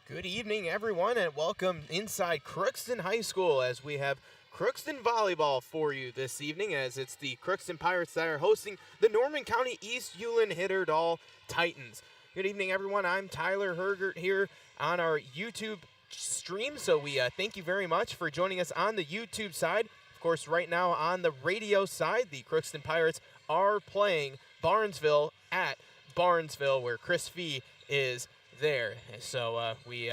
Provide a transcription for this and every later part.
Good evening, everyone, and welcome inside Crookston High School as we have Crookston Volleyball for you this evening, as it's the Crookston Pirates that are hosting the Norman County East-Ulen-Hitterdal Titans. Good evening, everyone. I'm Tyler Hergert here on our YouTube stream, so we thank you very much for joining us on the YouTube side. Of course, right now on the radio side, the Crookston Pirates are playing Barnesville at Barnesville, where Chris Fee is there. So we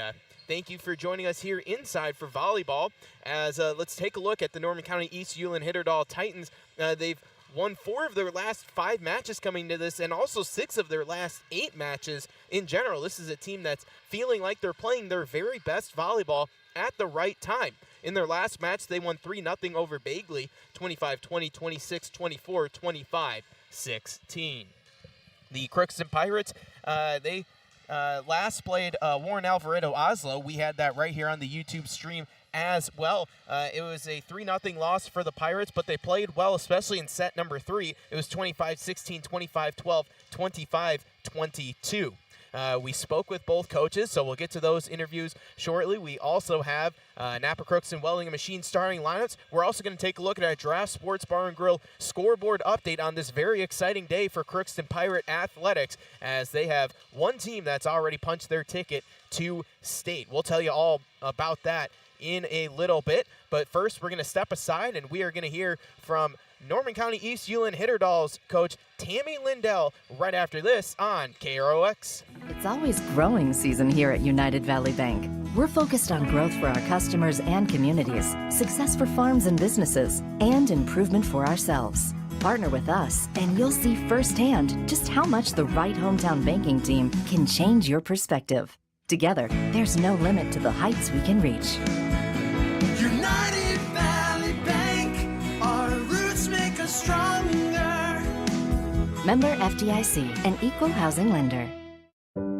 thank you for joining us here inside for volleyball. As let's take a look at the Norman County East-Ulen-Hitterdal Titans. They've won 4 of their last 5 matches coming to this, and also 6 of their last 8 matches in general. This is a team that's feeling like they're playing their very best volleyball at the right time. In their last match, they won 3-0 over Bagley, 25-20, 26-24, 25-16. The Crookston Pirates, they last played Warren Alvarado Oslo. We had that right here on the YouTube stream as well. It was a 3-0 loss for the Pirates, but they played well, especially in set number 3. It was 25-16, 25-12, 25-22. We spoke with both coaches, so we'll get to those interviews shortly. We also have Napa Crookston Welding and Machine starting lineups. We're also going to take a look at our Draft Sports Bar and Grill scoreboard update on this very exciting day for Crookston Pirate Athletics, as they have one team that's already punched their ticket to state. We'll tell you all about that in a little bit, but first we're going to step aside and we are going to hear from Norman County East-Ulen-Hitterdal's coach Tammy Lindell right after this on KROX. It's always growing season here at United Valley Bank. We're focused on growth for our customers and communities, success for farms and businesses, and improvement for ourselves. Partner with us and you'll see firsthand just how much the right hometown banking team can change your perspective. Together, there's no limit to the heights we can reach. United Valley Bank, our roots make us stronger. Member FDIC, an equal housing lender.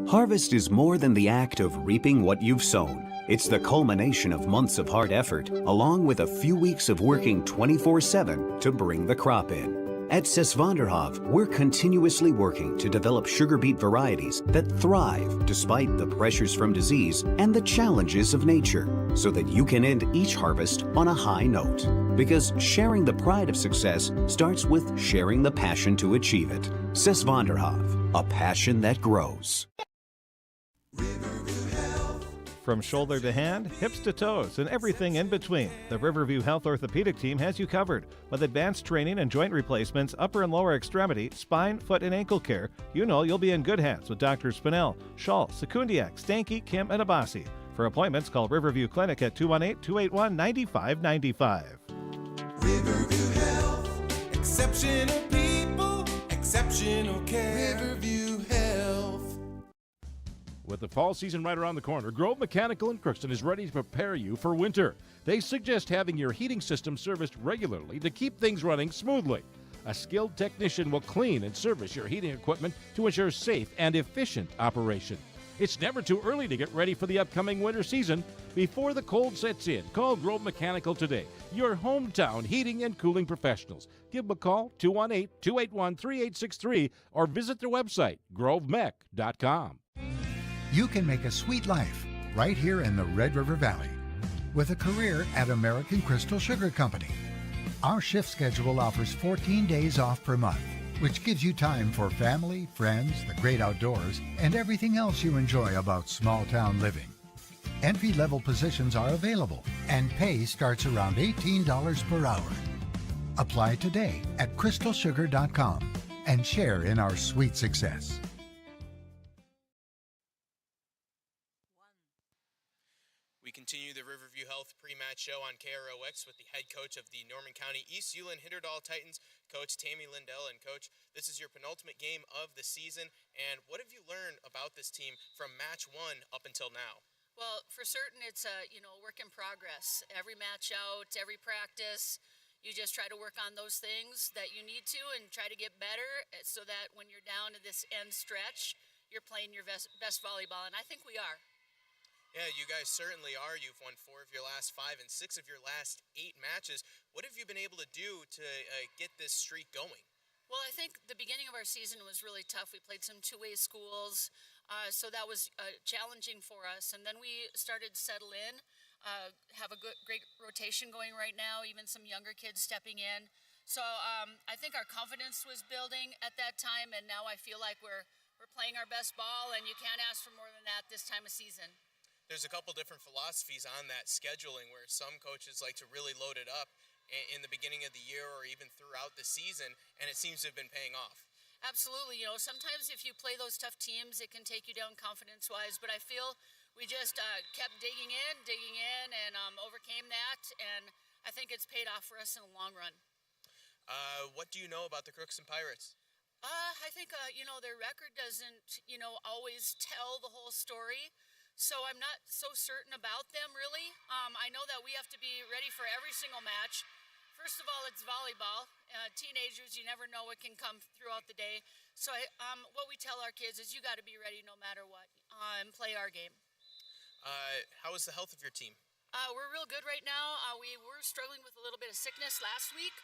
Harvest is more than the act of reaping what you've sown. It's the culmination of months of hard effort, along with a few weeks of working 24/7 to bring the crop in. At Sesvanderhof, we're continuously working to develop sugar beet varieties that thrive despite the pressures from disease and the challenges of nature, so that you can end each harvest on a high note. Because sharing the pride of success starts with sharing the passion to achieve it. Sesvanderhof, a passion that grows. From shoulder to hand, hips to toes, and everything in between, the Riverview Health Orthopedic Team has you covered. With advanced training and joint replacements, upper and lower extremity, spine, foot, and ankle care, you know you'll be in good hands with Drs. Spinell, Schall, Sekundiak, Stanky, Kim, and Abasi. For appointments, call Riverview Clinic at 218-281-9595. Riverview Health, exceptional people, exceptional care. Riverview Health. With the fall season right around the corner, Grove Mechanical in Crookston is ready to prepare you for winter. They suggest having your heating system serviced regularly to keep things running smoothly. A skilled technician will clean and service your heating equipment to ensure safe and efficient operation. It's never too early to get ready for the upcoming winter season. Before the cold sets in, call Grove Mechanical today, your hometown heating and cooling professionals. Give them a call, 218-281-3863, or visit their website, grovemech.com. You can make a sweet life right here in the Red River Valley with a career at American Crystal Sugar Company. Our shift schedule offers 14 days off per month, which gives you time for family, friends, the great outdoors, and everything else you enjoy about small town living. Entry-level positions are available, and pay starts around $18 per hour. Apply today at crystalsugar.com and share in our sweet success. We continue the Riverview Health pre-match show on KROX with the head coach of the Norman County East-Ulen-Hitterdal Titans, Coach Tammy Lindell. And Coach, this is your penultimate game of the season, and what have you learned about this team from match 1 up until now? Well, for certain, it's a work in progress. Every match out, every practice, you just try to work on those things that you need to and try to get better so that when you're down to this end stretch, you're playing your best volleyball, and I think we are. Yeah, you guys certainly are. You've won 4 of your last 5 and 6 of your last 8 matches. What have you been able to do to get this streak going? Well, I think the beginning of our season was really tough. We played some two-way schools, so that was challenging for us. And then we started to settle in, have a great rotation going right now, even some younger kids stepping in. So I think our confidence was building at that time, and now I feel like we're playing our best ball, and you can't ask for more than that this time of season. There's a couple different philosophies on that scheduling where some coaches like to really load it up in the beginning of the year or even throughout the season, and it seems to have been paying off. Absolutely. Sometimes if you play those tough teams, it can take you down confidence-wise, but I feel we just kept digging in, and overcame that, and I think it's paid off for us in the long run. What do you know about the Crookston Pirates? I think, their record doesn't, always tell the whole story. So I'm not so certain about them, really. I know that we have to be ready for every single match. First of all, it's volleyball. Teenagers, you never know what can come throughout the day. So what we tell our kids is you got to be ready no matter what and play our game. How is the health of your team? We're real good right now. We were struggling with a little bit of sickness last week.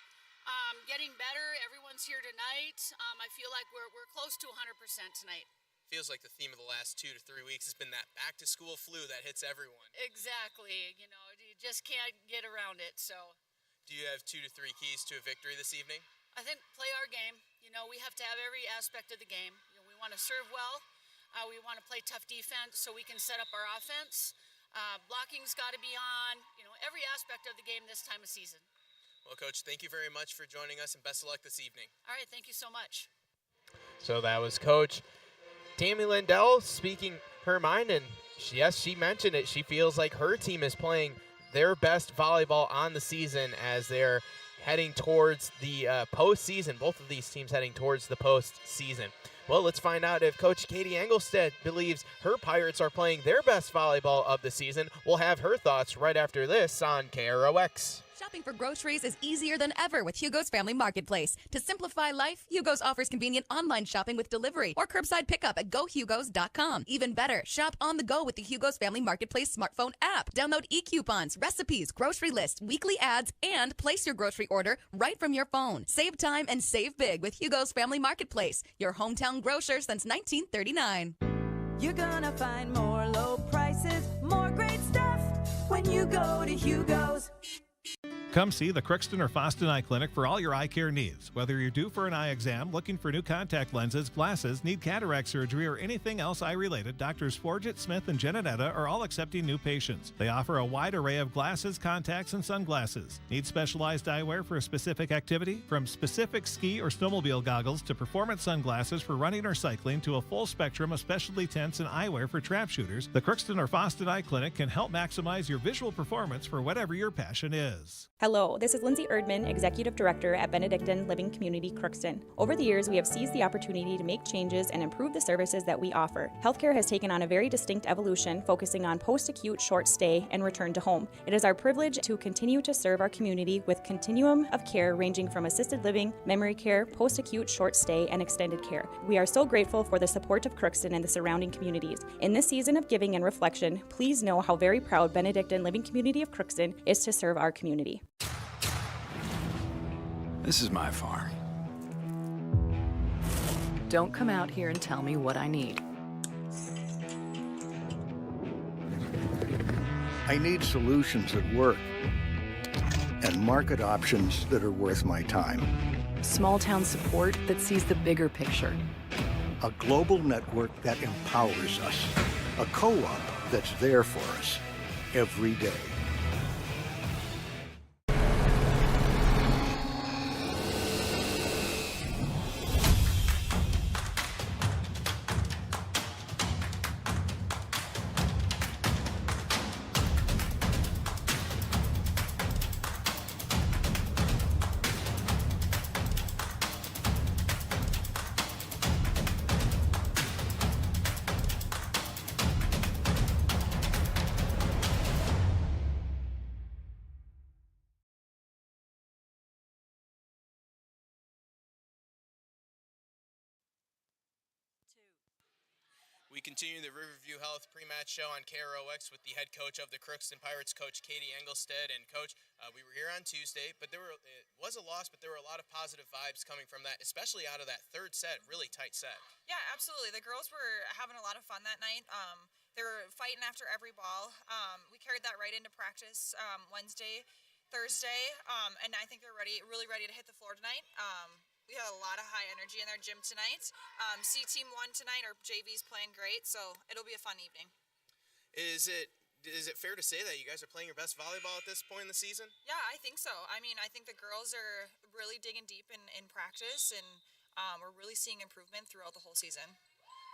Getting better. Everyone's here tonight. I feel like we're close to 100% tonight. Feels like the theme of the last 2 to 3 weeks has been that back-to-school flu that hits everyone. Exactly. You just can't get around it. So, do you have 2 to 3 keys to a victory this evening? I think play our game. We have to have every aspect of the game. We want to serve well. We want to play tough defense so we can set up our offense. Blocking's got to be on. Every aspect of the game this time of season. Well, Coach, thank you very much for joining us, and best of luck this evening. All right, thank you so much. So that was Coach Tammy Lindell speaking her mind, and yes, she mentioned it. She feels like her team is playing their best volleyball on the season as they're heading towards the postseason. Both of these teams heading towards the postseason. Well, let's find out if Coach Katie Engelstead believes her Pirates are playing their best volleyball of the season. We'll have her thoughts right after this on KROX. Shopping for groceries is easier than ever with Hugo's Family Marketplace. To simplify life, Hugo's offers convenient online shopping with delivery or curbside pickup at gohugos.com. Even better, shop on the go with the Hugo's Family Marketplace smartphone app. Download e-coupons, recipes, grocery lists, weekly ads, and place your grocery order right from your phone. Save time and save big with Hugo's Family Marketplace, your hometown grocer since 1939. You're gonna find more low prices, more great stuff when you go to Hugo's. Come see the Crookston or Foston Eye Clinic for all your eye care needs. Whether you're due for an eye exam, looking for new contact lenses, glasses, need cataract surgery, or anything else eye-related, Doctors Forget, Smith, and Janetta are all accepting new patients. They offer a wide array of glasses, contacts, and sunglasses. Need specialized eyewear for a specific activity? From specific ski or snowmobile goggles to performance sunglasses for running or cycling to a full spectrum of specialty tents and eyewear for trap shooters, the Crookston or Foston Eye Clinic can help maximize your visual performance for whatever your passion is. Hello, this is Lindsay Erdman, Executive Director at Benedictine Living Community Crookston. Over the years, we have seized the opportunity to make changes and improve the services that we offer. Healthcare has taken on a very distinct evolution, focusing on post-acute, short stay, and return to home. It is our privilege to continue to serve our community with continuum of care ranging from assisted living, memory care, post-acute, short stay, and extended care. We are so grateful for the support of Crookston and the surrounding communities. In this season of giving and reflection, please know how very proud Benedictine Living Community of Crookston is to serve our community. This is my farm. Don't come out here and tell me what I need. I need solutions that work and market options that are worth my time. Small town support that sees the bigger picture. A global network that empowers us. A co-op that's there for us every day. We continue the Riverview Health pre-match show on KROX with the head coach of the Crookston Pirates, Coach Katie Engelstead. And Coach, we were here on Tuesday, but it was a loss, but there were a lot of positive vibes coming from that, especially out of that third set, really tight set. Yeah, absolutely. The girls were having a lot of fun that night. They were fighting after every ball. We carried that right into practice Wednesday, Thursday, and I think they're really ready to hit the floor tonight. We had a lot of high energy in their gym tonight. C team won tonight. Our JV's playing great, so it'll be a fun evening. Is it fair to say that you guys are playing your best volleyball at this point in the season? Yeah, I think so. I mean, I think the girls are really digging deep in practice, and we're really seeing improvement throughout the whole season.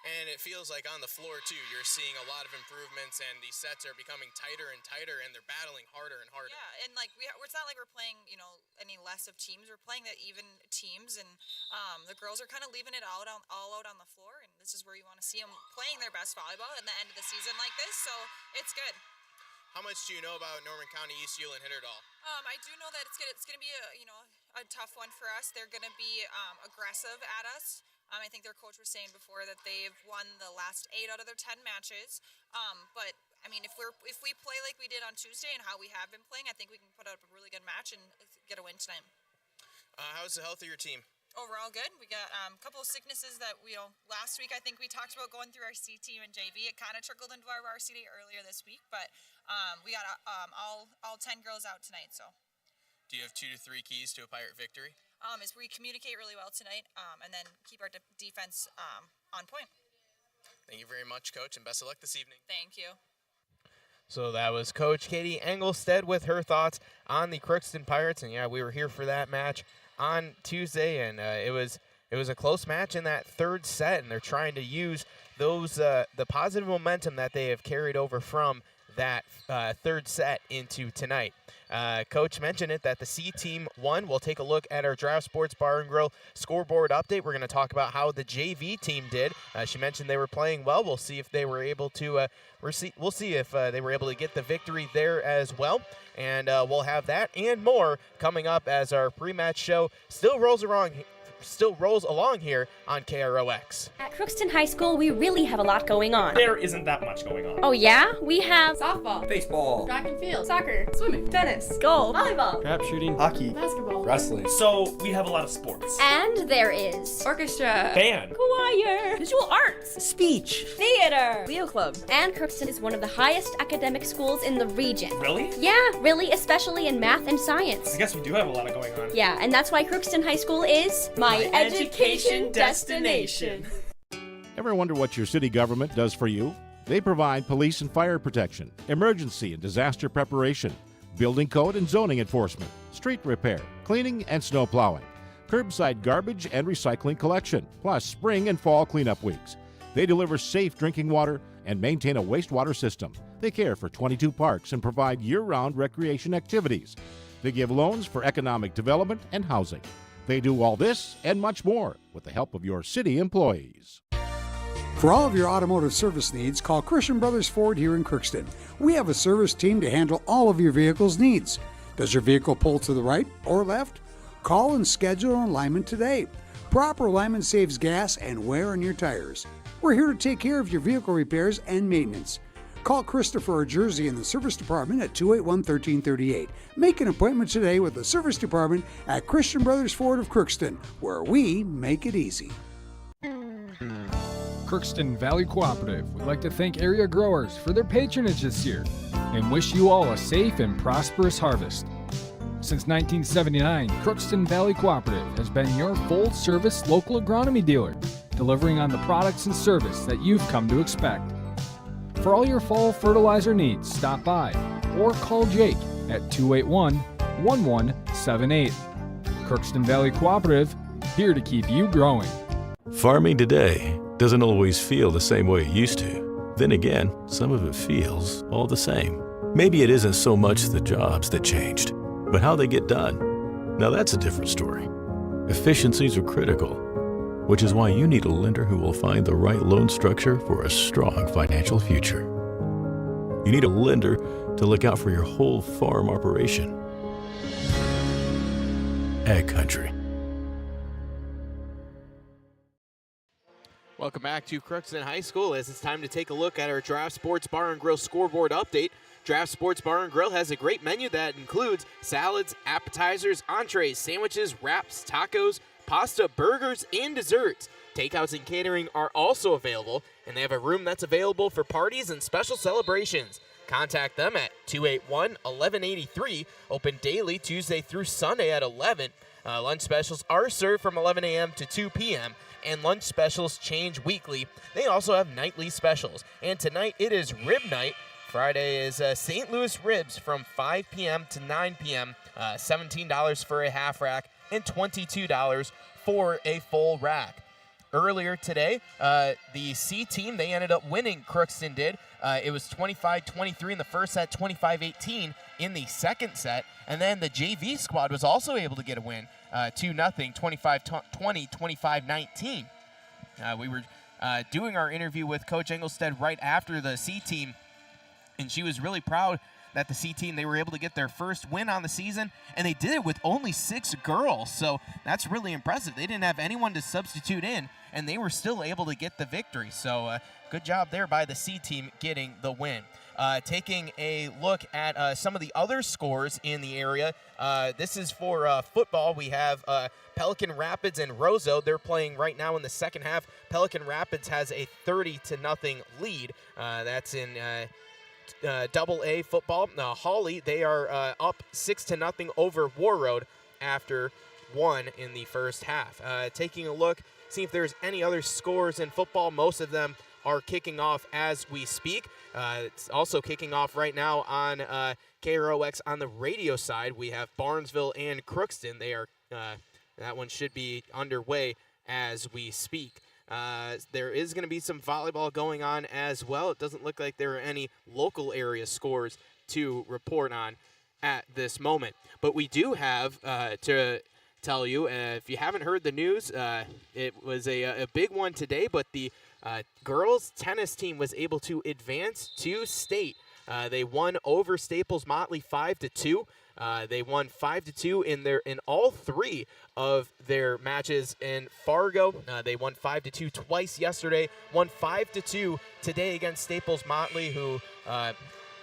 And it feels like on the floor, too, you're seeing a lot of improvements, and these sets are becoming tighter and tighter, and they're battling harder and harder. Yeah, and it's not like we're playing, any less of teams. We're playing the even teams, and the girls are kind of leaving it all out on the floor, and this is where you want to see them playing their best volleyball at the end of the season like this, so it's good. How much do you know about Norman County East-Ulen-Hitterdal? I do know that it's going to be a tough one for us. They're going to be aggressive at us. I think their coach was saying before that they've won the last 8 out of their 10 matches. But I mean, if we play like we did on Tuesday and how we have been playing, I think we can put up a really good match and get a win tonight. How's the health of your team? Overall good. We got a couple of sicknesses that last week I think we talked about going through our C team and JV. It kind of trickled into our varsity earlier this week, but we got all 10 girls out tonight. So. Do you have 2 to 3 keys to a Pirate victory? Is we communicate really well tonight, and then keep our defense on point. Thank you very much, Coach, and best of luck this evening. Thank you. So that was Coach Katie Engelstead with her thoughts on the Crookston Pirates, and yeah, we were here for that match on Tuesday, and it was a close match in that third set, and they're trying to use those the positive momentum that they have carried over from that third set into tonight. Coach mentioned it that the C team won. We'll take a look at our Draft Sports Bar and Grill scoreboard update. We're going to talk about how the JV team did. She mentioned they were playing well. We'll see if they were able to. We'll see if they were able to get the victory there as well. And we'll have that and more coming up as our pre-match show still rolls along here on KROX. At Crookston High School, we really have a lot going on. There isn't that much going on. Oh yeah? We have softball, baseball, track and field, soccer, swimming, tennis, golf, volleyball, crap shooting, hockey, basketball, wrestling. So we have a lot of sports. And there is orchestra, band, choir, visual arts, speech, theater, Leo Club. And Crookston is one of the highest academic schools in the region. Really? Yeah, really, especially in math and science. I guess we do have a lot going on. Yeah, and that's why Crookston High School is my education destination. Ever wonder what your city government does for you? They provide police and fire protection, emergency and disaster preparation, building code and zoning enforcement, street repair, cleaning and snow plowing, curbside garbage and recycling collection, plus spring and fall cleanup weeks. They deliver safe drinking water and maintain a wastewater system. They care for 22 parks and provide year-round recreation activities. They give loans for economic development and housing. They do all this and much more with the help of your city employees. For all of your automotive service needs, call Christian Brothers Ford here in Crookston. We have a service team to handle all of your vehicle's needs. Does your vehicle pull to the right or left? Call and schedule an alignment today. Proper alignment saves gas and wear on your tires. We're here to take care of your vehicle repairs and maintenance. Call Christopher or Jersey in the service department at 281-1338. Make an appointment today with the service department at Christian Brothers Ford of Crookston, where we make it easy. Crookston Valley Cooperative would like to thank area growers for their patronage this year and wish you all a safe and prosperous harvest. Since 1979, Crookston Valley Cooperative has been your full-service local agronomy dealer, delivering on the products and service that you've come to expect. For all your fall fertilizer needs, stop by or call Jake at 281-1178. Crookston Valley Cooperative, here to keep you growing. Farming today doesn't always feel the same way it used to. Then again, some of it feels all the same. Maybe it isn't so much the jobs that changed, but how they get done. Now that's a different story. Efficiencies are critical, which is why you need a lender who will find the right loan structure for a strong financial future. You need a lender to look out for your whole farm operation. Ag Country. Welcome back to Crookston High School as it's time to take a look at our Draft Sports Bar and Grill scoreboard update. Draft Sports Bar and Grill has a great menu that includes salads, appetizers, entrees, sandwiches, wraps, tacos, pasta, burgers, and desserts. Takeouts and catering are also available, and they have a room that's available for parties and special celebrations. Contact them at 281-1183, open daily Tuesday through Sunday at 11. Lunch specials are served from 11 a.m. to 2 p.m., and lunch specials change weekly. They also have nightly specials, and tonight it is rib night. Friday is St. Louis ribs from 5 p.m. to 9 p.m., $17 for a half rack and $22 for a full rack. Earlier today, the C team, they ended up winning, Crookston did. It was 25-23 in the first set, 25-18 in the second set. And then the JV squad was also able to get a win, 2-0, 25-20, 25-19. We were doing our interview with Coach Engelstead right after the C team, and she was really proud that the C team, they were able to get their first win on the season, and they did it with only 6 girls, so that's really impressive. They didn't have anyone to substitute in, and they were still able to get the victory, so good job there by the C team getting the win. Taking a look at some of the other scores in the area, this is for football. We have Pelican Rapids and Roseau. They're playing right now in the second half. Pelican Rapids has a 30-0 lead. That's in Double A football. Hawley, they are up 6-0 over War Road after 1 in the first half. Taking a look, see if there's any other scores in football. Most of them are kicking off as we speak. It's also kicking off right now on KROX on the radio side. We have Barnesville and Crookston. They are that one should be underway as we speak. There is going to be some volleyball going on as well. It doesn't look like there are any local area scores to report on at this moment. But we do have to tell you, if you haven't heard the news, it was a big one today, but the girls tennis team was able to advance to state. They won over Staples Motley 5-2. They won 5-2 in all 3 of their matches in Fargo. They won 5-2 twice yesterday. Won 5-2 today against Staples Motley, who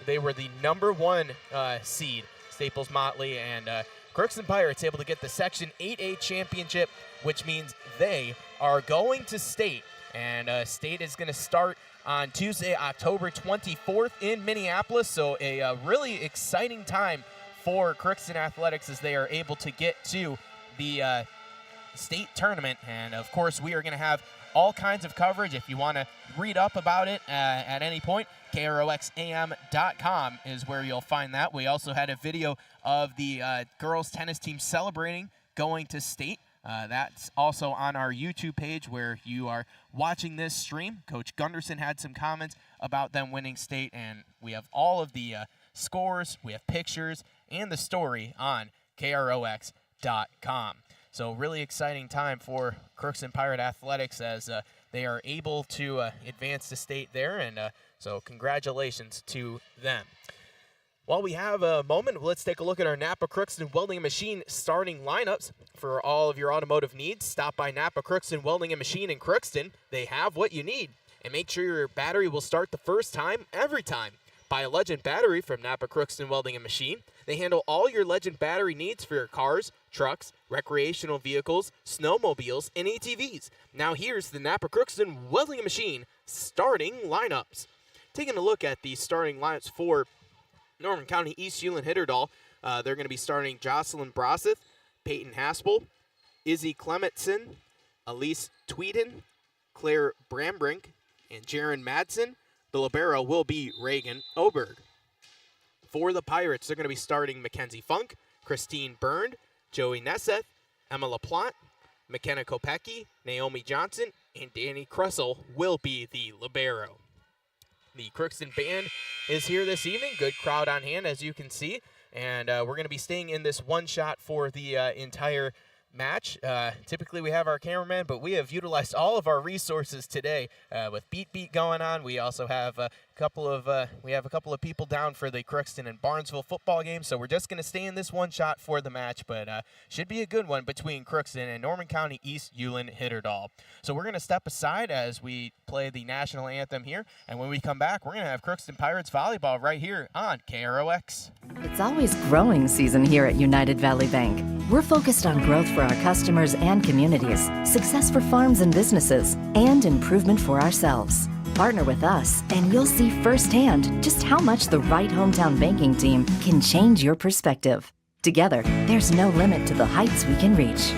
they were the #1 seed, Staples Motley, and Crookston Pirates able to get the Section 8A championship, which means they are going to state. And state is going to start on Tuesday, October 24th in Minneapolis. So a really exciting time for Crookston Athletics as they are able to get to the state tournament. And, of course, we are going to have all kinds of coverage. If you want to read up about it at any point, KROXAM.com is where you'll find that. We also had a video of the girls tennis team celebrating going to state. That's also on our YouTube page where you are watching this stream. Coach Gunderson had some comments about them winning state, and we have all of the scores, we have pictures, and the story on KROX.com. So really exciting time for Crookston Pirate Athletics as they are able to advance to state there, and so congratulations to them. While we have a moment, let's take a look at our Napa Crookston Welding and Machine starting lineups. For all of your automotive needs, stop by Napa Crookston Welding and Machine in Crookston. They have what you need. And make sure your battery will start the first time, every time. Buy a Legend battery from Napa Crookston Welding and Machine. They handle all your Legend battery needs for your cars, trucks, recreational vehicles, snowmobiles, and ATVs. Now here's the Napa Crookston Welding and Machine starting lineups. Taking a look at the starting lineups for Norman County East-Ulen-Hitterdal. They're going to be starting Jocelyn Brosseth, Peyton Haspel, Izzy Clementson, Elise Tweeden, Claire Brambrink, and Jaron Madsen. The libero will be Reagan Oberg. For the Pirates, they're going to be starting Mackenzie Funk, Christine Byrne, Joey Nesseth, Emma LaPlante, McKenna Kopecki, Naomi Johnson, and Danny Kressel will be the libero. The Crookston Band is here this evening. Good crowd on hand, as you can see. And we're going to be staying in this one shot for the entire match. Typically we have our cameraman, but we have utilized all of our resources today with Beat going on. We also have a couple of people down for the Crookston and Barnesville football game, so we're just going to stay in this one shot for the match, but should be a good one between Crookston and Norman County East-Ulen-Hitterdal. So we're going to step aside as we play the national anthem here, and when we come back, we're going to have Crookston Pirates Volleyball right here on KROX. It's always growing season here at United Valley Bank. We're focused on growth for our customers and communities, success for farms and businesses, and improvement for ourselves. Partner with us, and you'll see firsthand just how much the right hometown banking team can change your perspective. Together, there's no limit to the heights we can reach.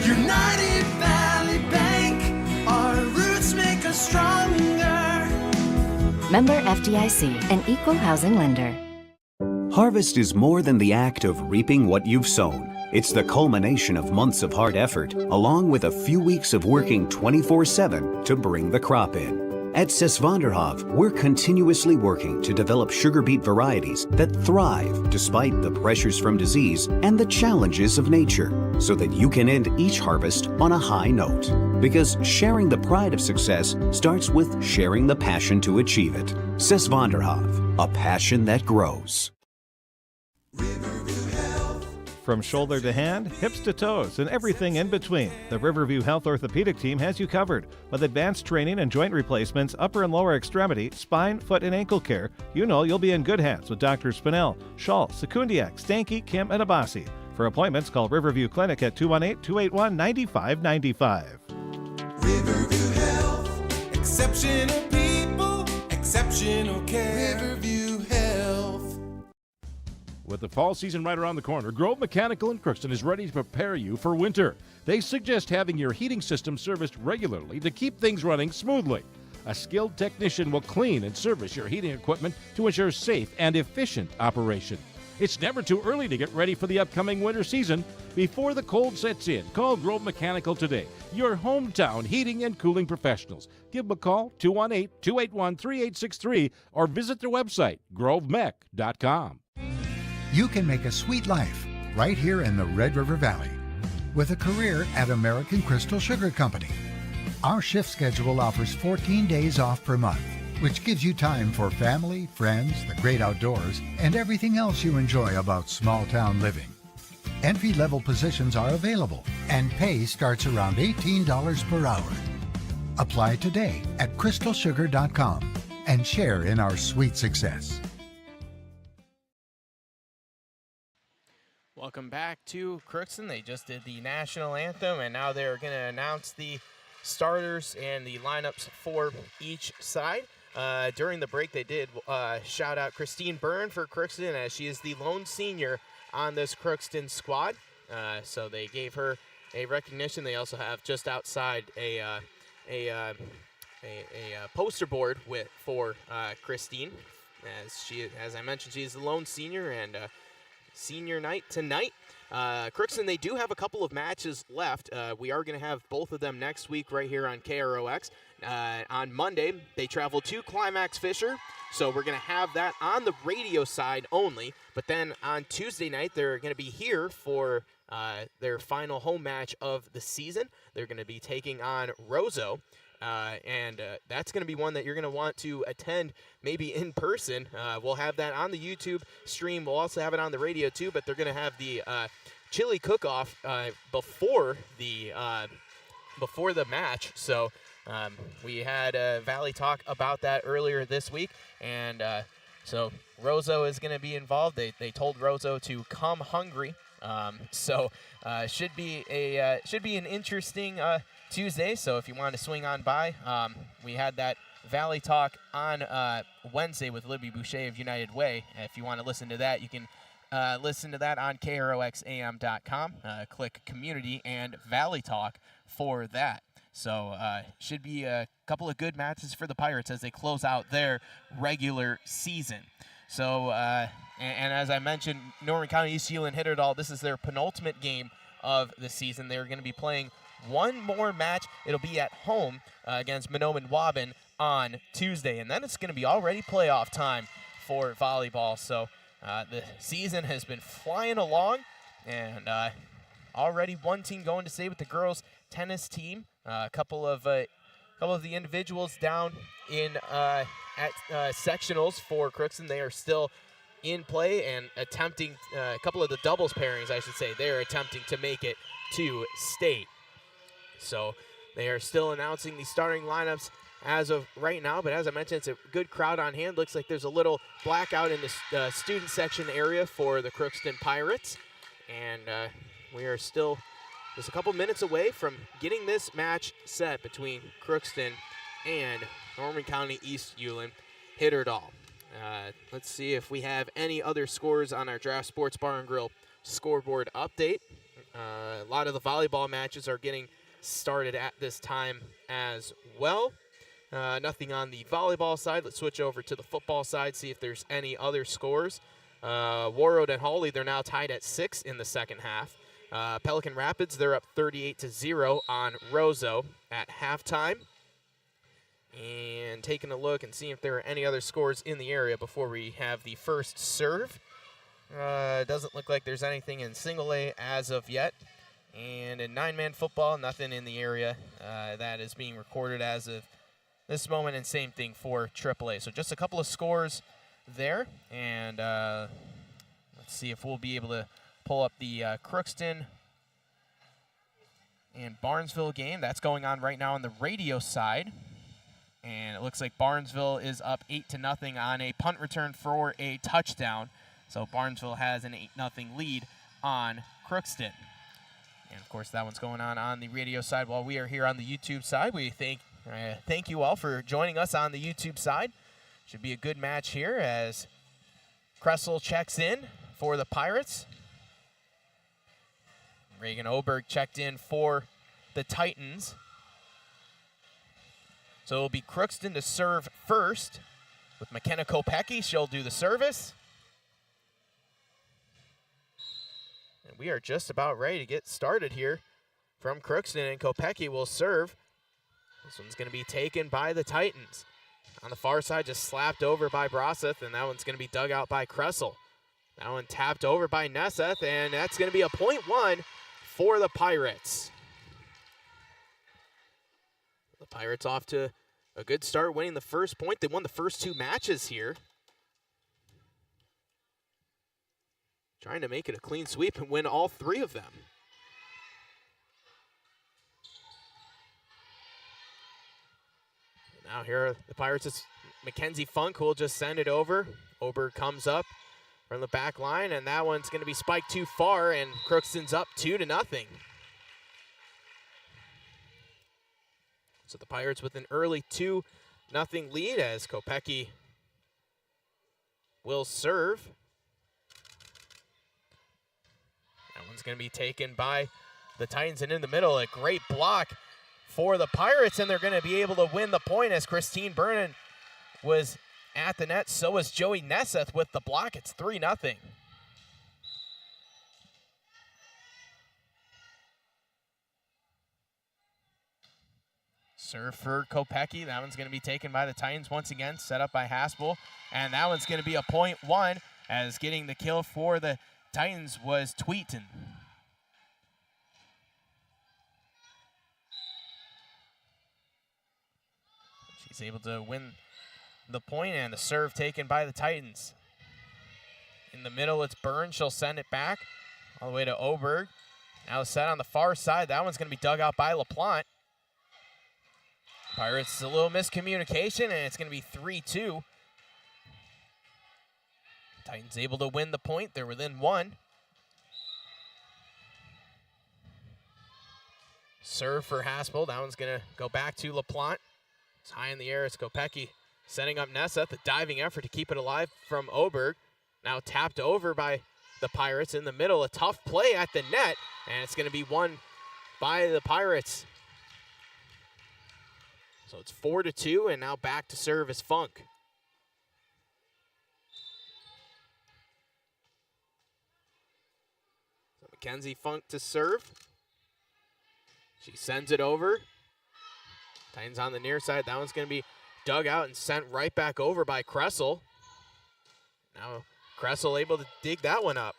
United Valley Bank, our roots make us stronger. Member FDIC, an equal housing lender. Harvest is more than the act of reaping what you've sown. It's the culmination of months of hard effort, along with a few weeks of working 24/7 to bring the crop in. At Sesvanderhof, we're continuously working to develop sugar beet varieties that thrive despite the pressures from disease and the challenges of nature, so that you can end each harvest on a high note. Because sharing the pride of success starts with sharing the passion to achieve it. Sesvanderhof, a passion that grows. From shoulder to hand, hips to toes, and everything in between, the Riverview Health Orthopedic Team has you covered. With advanced training and joint replacements, upper and lower extremity, spine, foot, and ankle care, you know you'll be in good hands with Drs. Spinell, Schall, Sekundiak, Stanky, Kim, and Abasi. For appointments, call Riverview Clinic at 218-281-9595. Riverview Health, exceptional people, exceptional care. Riverview Health. With the fall season right around the corner, Grove Mechanical in Crookston is ready to prepare you for winter. They suggest having your heating system serviced regularly to keep things running smoothly. A skilled technician will clean and service your heating equipment to ensure safe and efficient operation. It's never too early to get ready for the upcoming winter season. Before the cold sets in, call Grove Mechanical today, your hometown heating and cooling professionals. Give them a call, 218-281-3863, or visit their website, grovemech.com. You can make a sweet life right here in the Red River Valley with a career at American Crystal Sugar Company. Our shift schedule offers 14 days off per month, which gives you time for family, friends, the great outdoors, and everything else you enjoy about small town living. Entry-level positions are available, and pay starts around $18 per hour. Apply today at crystalsugar.com and share in our sweet success. Welcome back to Crookston. They just did the national anthem, and now they're going to announce the starters and the lineups for each side. During the break, they did shout out Christine Byrne for Crookston, as she is the lone senior on this Crookston squad. So they gave her a recognition. They also have just outside a poster board for Christine, as I mentioned, she is the lone senior, and senior night tonight. Crookston, they do have a couple of matches left. We are going to have both of them next week right here on KROX. On Monday, they travel to Climax Fisher, so we're going to have that on the radio side only. But then on Tuesday night, they're going to be here for their final home match of the season. They're going to be taking on Roseau. And that's going to be one that you're going to want to attend maybe in person. We'll have that on the YouTube stream. We'll also have it on the radio too, but they're going to have the chili cook-off before the match. So we had Valley talk about that earlier this week, and so Roseau is going to be involved. They told Roseau to come hungry. So should be an interesting Tuesday. So if you want to swing on by, we had that Valley Talk on Wednesday with Libby Boucher of United Way. If you want to listen to that, you can listen to that on KROXAM.com. Click Community and Valley Talk for that. So should be a couple of good matches for the Pirates as they close out their regular season. So, and as I mentioned, Norman County East-Ulen-Hitterdal, this is their penultimate game of the season. They're going to be playing one more match. It'll be at home against Mahnomen-Waubun on Tuesday, and then it's going to be already playoff time for volleyball. So the season has been flying along, and already one team going to stay with the girls tennis team. A couple of the individuals down in at sectionals for Crookston. They are still in play and attempting a couple of the doubles pairings, I should say. They are attempting to make it to state. So they are still announcing the starting lineups as of right now, but as I mentioned, it's a good crowd on hand. Looks like there's a little blackout in the student section area for the Crookston Pirates, and we are still just a couple minutes away from getting this match set between Crookston and Norman County East-Ulen-Hitterdal. Let's see if we have any other scores on our Draft Sports Bar and Grill scoreboard update. A lot of the volleyball matches are getting started at this time as well. Nothing on the volleyball side. Let's switch over to the football side, see if there's any other scores. Warroad and Hawley, they're now tied at 6 in the second half. Pelican Rapids, they're up 38-0 on Roseau at halftime. And taking a look and seeing if there are any other scores in the area before we have the first serve. Doesn't look like there's anything in single A as of yet. And in 9-man football, nothing in the area that is being recorded as of this moment, and same thing for AAA. So just a couple of scores there, and let's see if we'll be able to pull up the Crookston and Barnesville game. That's going on right now on the radio side, and it looks like Barnesville is up 8-0 on a punt return for a touchdown. So Barnesville has an 8-0 lead on Crookston. And of course, that one's going on the radio side while we are here on the YouTube side. We thank you all for joining us on the YouTube side. Should be a good match here as Kressel checks in for the Pirates. Reagan Oberg checked in for the Titans. So it'll be Crookston to serve first with McKenna Kopecky. She'll do the service. And we are just about ready to get started here from Crookston, and Kopecky will serve. This one's going to be taken by the Titans. On the far side, just slapped over by Broseth, and that one's going to be dug out by Kressel. That one tapped over by Nesseth, and that's going to be a .1 for the Pirates. The Pirates off to a good start, winning the first point. They won the first 2 matches here. Trying to make it a clean sweep and win all 3 of them. Now here are the Pirates. It's Mackenzie Funk who will just send it over. Oberg comes up from the back line, and that one's going to be spiked too far, and Crookston's up 2-0. So the Pirates with an early 2-0 lead as Kopecky will serve. That one's going to be taken by the Titans, and in the middle, a great block for the Pirates, and they're going to be able to win the point as Christine Brennan was at the net. So was Joey Nesseth with the block. It's 3-0. Serve for Kopecky. That one's going to be taken by the Titans once again, set up by Haspel. And that one's going to be a .1 as getting the kill for the Titans was Tweeton. She's able to win the point, and the serve taken by the Titans. In the middle, it's Burns. She'll send it back all the way to Oberg. Now set on the far side. That one's going to be dug out by LaPlante. Pirates, a little miscommunication, and it's going to be 3-2. Titans able to win the point. They're within 1. Serve for Haspel. That one's going to go back to LaPlante. It's high in the air. It's Kopecky setting up Nesseth. A diving effort to keep it alive from Oberg. Now tapped over by the Pirates in the middle. A tough play at the net, and it's going to be won by the Pirates. So it's 4-2, and now back to serve is Funk. So Mackenzie Funk to serve. She sends it over. Titans on the near side. That one's going to be dug out and sent right back over by Kressel. Now Kressel able to dig that one up.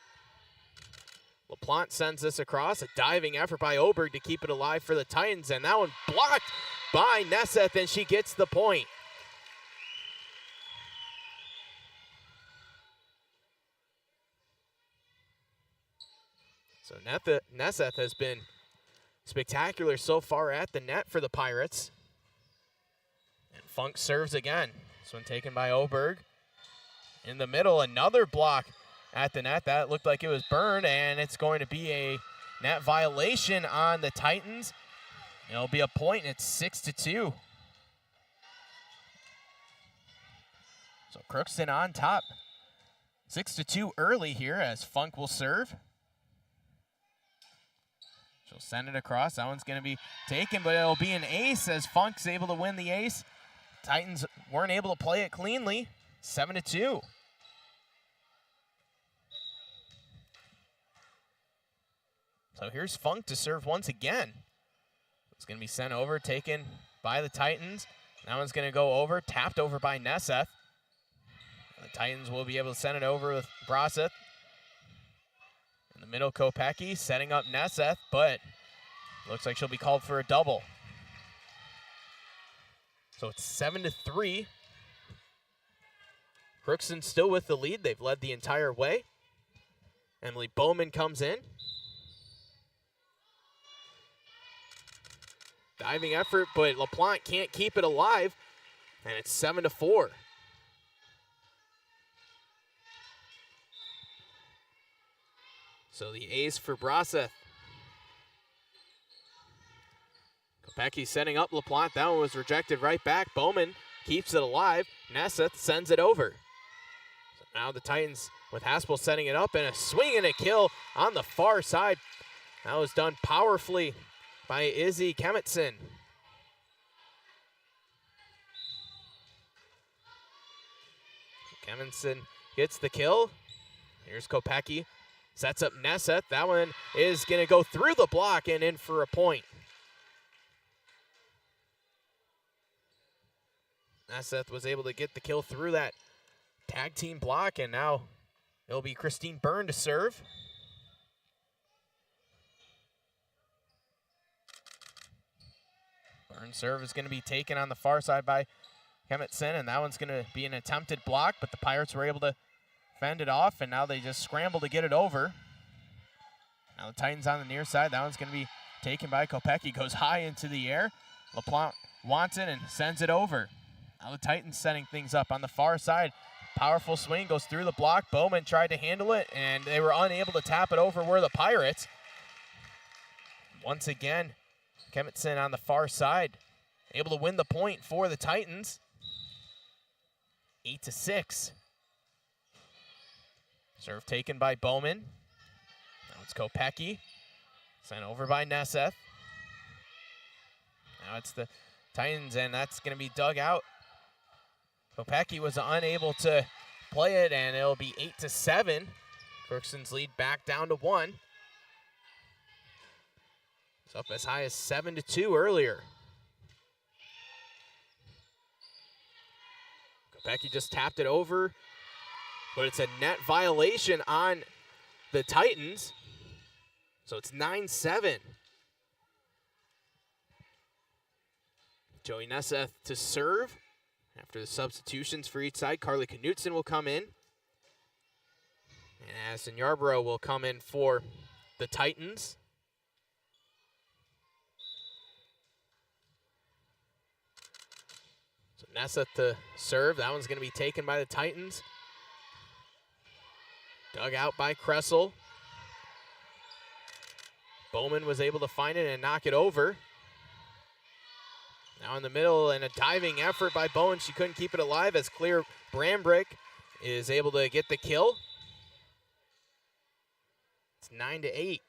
LaPlante sends this across, a diving effort by Oberg to keep it alive for the Titans, and that one blocked by Nesseth, and she gets the point. So Nesseth has been spectacular so far at the net for the Pirates. And Funk serves again. This one taken by Oberg. In the middle, another block at the net. That looked like it was burned, and it's going to be a net violation on the Titans. It'll be a point, and it's 6-2. So Crookston on top. 6-2 early here as Funk will serve. She'll send it across. That one's going to be taken, but it'll be an ace as Funk's able to win the ace. Titans weren't able to play it cleanly. 7-2. So here's Funk to serve once again. It's going to be sent over, taken by the Titans. That one's going to go over, tapped over by Nesseth. The Titans will be able to send it over with Broseth. In the middle, Kopecky setting up Nesseth, but looks like she'll be called for a double. So it's 7-3. Crookston still with the lead. They've led the entire way. Emily Bowman comes in. Diving effort, but LaPlante can't keep it alive, and it's 7-4. So the ace for Broseth. Kopecky setting up LaPlante. That one was rejected right back. Bowman keeps it alive. Nesseth sends it over. So now the Titans with Haspel setting it up, and a swing and a kill on the far side. That was done powerfully by Izzy Kemetson. Kemetson gets the kill. Here's Kopecky. Sets up Nesseth. That one is going to go through the block and in for a point. Nesseth was able to get the kill through that tag team block, and now it'll be Christine Byrne to serve. Byrne's serve is going to be taken on the far side by Kemetson, and that one's going to be an attempted block, but the Pirates were able to fend it off, and now they just scramble to get it over. Now the Titans on the near side. That one's going to be taken by Kopecky. Goes high into the air. LaPlante wants it and sends it over. Now the Titans setting things up on the far side. Powerful swing goes through the block. Bowman tried to handle it, and they were unable to tap it over where the Pirates. Once again, Kemetson on the far side, able to win the point for the Titans. 8-6. Serve taken by Bowman. Now it's Kopecky. Sent over by Nesseth. Now it's the Titans, and that's going to be dug out. Kopecky was unable to play it, and it'll be 8-7. Crookston's lead back down to 1. It's up as high as 7-2 earlier. Kopecky just tapped it over, but it's a net violation on the Titans. So it's 9-7. Joey Nesseth to serve. After the substitutions for each side, Carly Knutson will come in. And Addison Yarborough will come in for the Titans. So Nesseth to serve. That one's going to be taken by the Titans. Dug out by Kressel. Bowman was able to find it and knock it over. Now in the middle, and a diving effort by Bowen. She couldn't keep it alive as Clear Brambrick is able to get the kill. It's 9-8.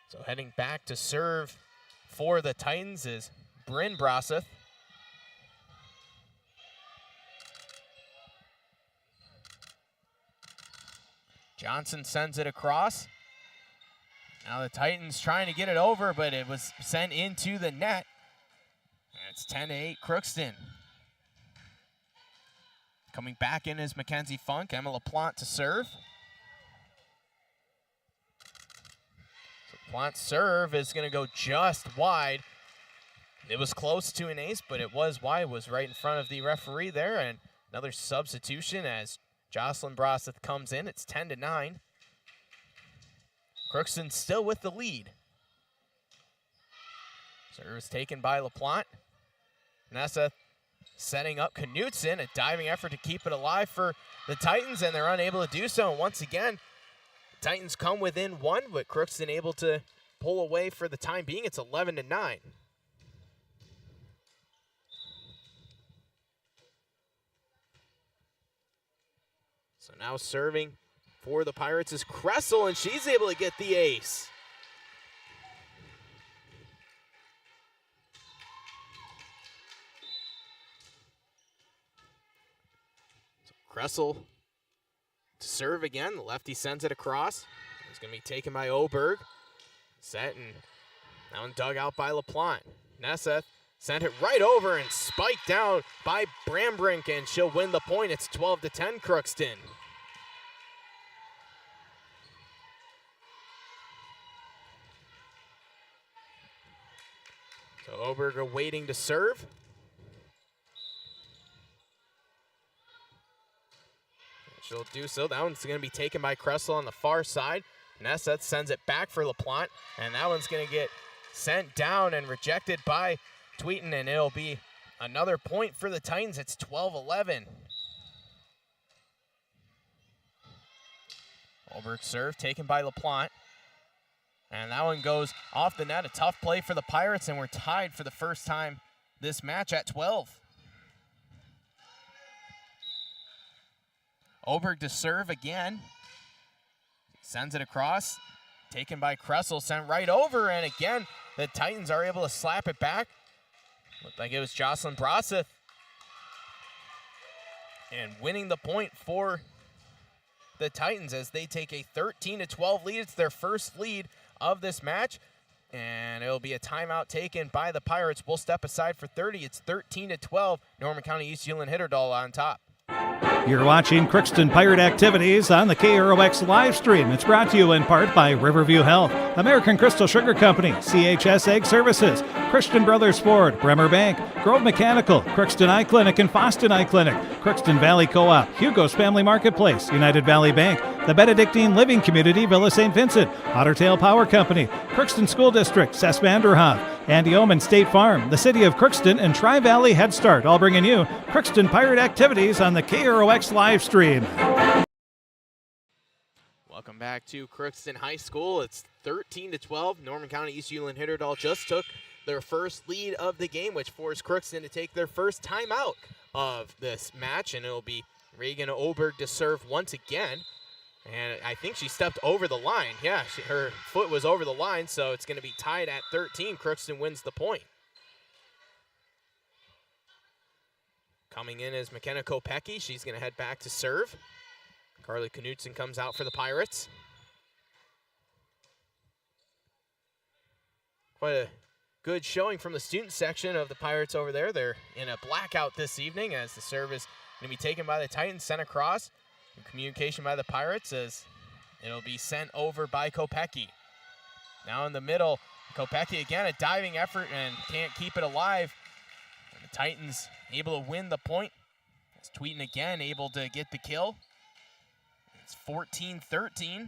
So heading back to serve for the Titans is Bryn Broseth. Johnson sends it across. Now the Titans trying to get it over, but it was sent into the net. And it's 10-8 Crookston. Coming back in is Mackenzie Funk. Emma LaPlante to serve. So LaPlante's serve is going to go just wide. It was close to an ace, but it was wide. It was right in front of the referee there. And another substitution as Jocelyn Brosseth comes in. It's 10-9. Crookston still with the lead. Service taken by LaPlante. Nessa setting up Knutson, a diving effort to keep it alive for the Titans, and they're unable to do so. And once again, the Titans come within one, but Crookston able to pull away for the time being. It's 11-9. So now serving for the Pirates is Kressel, and she's able to get the ace. Kressel to serve again. The lefty sends it across. It's going to be taken by Oberg. Set, and that one dug out by LaPlante. Nesseth sent it right over and spiked down by Brambrink, and she'll win the point. It's 12-10 Crookston. So Oberg are waiting to serve. She'll do so. That one's going to be taken by Kressel on the far side. Nesseth sends it back for LaPlante, and that one's going to get sent down and rejected by Tweeten, and it'll be another point for the Titans. It's 12-11. Oberg serve taken by LaPlante, and that one goes off the net. A tough play for the Pirates, and we're tied for the first time this match at 12. Oberg to serve again. Sends it across. Taken by Kressel, sent right over, and again, the Titans are able to slap it back. Looked like it was Jocelyn Brosseth. And winning the point for the Titans as they take a 13-12 lead. It's their first lead of this match. And it'll be a timeout taken by the Pirates. We'll step aside for 30. It's 13-12. Norman County East-Ulen-Hitterdal on top. You're watching Crookston Pirate activities on the KROX live stream. It's brought to you in part by Riverview Health, American Crystal Sugar Company, CHS Egg Services, Christian Brothers Ford, Bremer Bank, Grove Mechanical, Crookston Eye Clinic and Foston Eye Clinic, Crookston Valley Co-op, Hugo's Family Marketplace, United Valley Bank, the Benedictine Living Community, Villa St. Vincent, Ottertail Power Company, Crookston School District, Cess Vanderhoff, Andy Omen State Farm, the City of Crookston, and Tri-Valley Head Start, all bringing you Crookston Pirate activities on the KROX live stream. Welcome back to Crookston High School. It's 13-12. Norman County East-Ulen-Hitterdal just took their first lead of the game, which forced Crookston to take their first timeout of this match, and it'll be Reagan Oberg to serve once again. And I think she stepped over the line. Yeah, her foot was over the line, so it's going to be tied at 13. Crookston wins the point. Coming in is McKenna Kopecky. She's going to head back to serve. Carly Knutson comes out for the Pirates. Quite a good showing from the student section of the Pirates over there. They're in a blackout this evening as the serve is going to be taken by the Titans, sent across. Communication by the Pirates as it'll be sent over by Kopecky. Now in the middle, Kopecky again, a diving effort and can't keep it alive. And the Titans able to win the point. As Tweeten again able to get the kill. It's 14-13.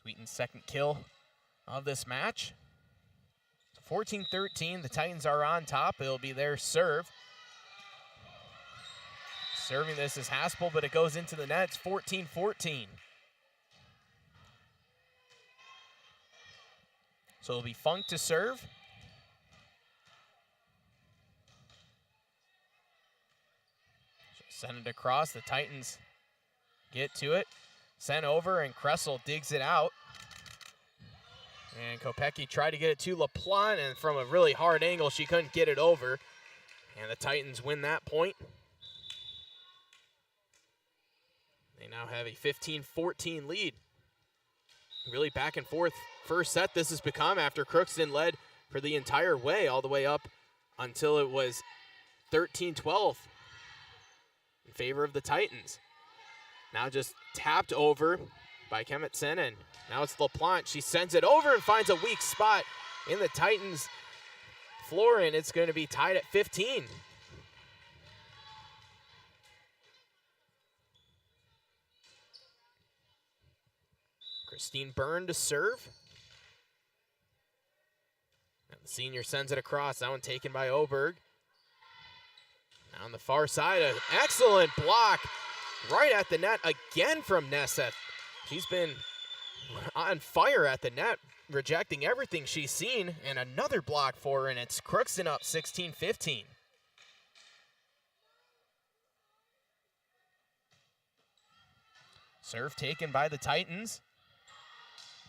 Tweeten's second kill of this match. 14-13, the Titans are on top. It'll be their serve. Serving this is Haspel, but it goes into the net. It's 14-14. So it'll be Funk to serve. Send it across. The Titans get to it. Sent over, and Kressel digs it out. And Kopecky tried to get it to LaPlante, and from a really hard angle, she couldn't get it over. And the Titans win that point. They now have a 15-14 lead. Really back and forth first set this has become after Crookston led for the entire way, all the way up until it was 13-12 in favor of the Titans. Now just tapped over by Kemetson, and now it's LaPlante. She sends it over and finds a weak spot in the Titans' floor, and it's going to be tied at 15. Christine Byrne to serve. And the senior sends it across. That one taken by Oberg. Now on the far side, an excellent block right at the net again from Nesseth. She's been on fire at the net, rejecting everything she's seen, and another block for her, and it's Crookston up 16-15. Serve taken by the Titans.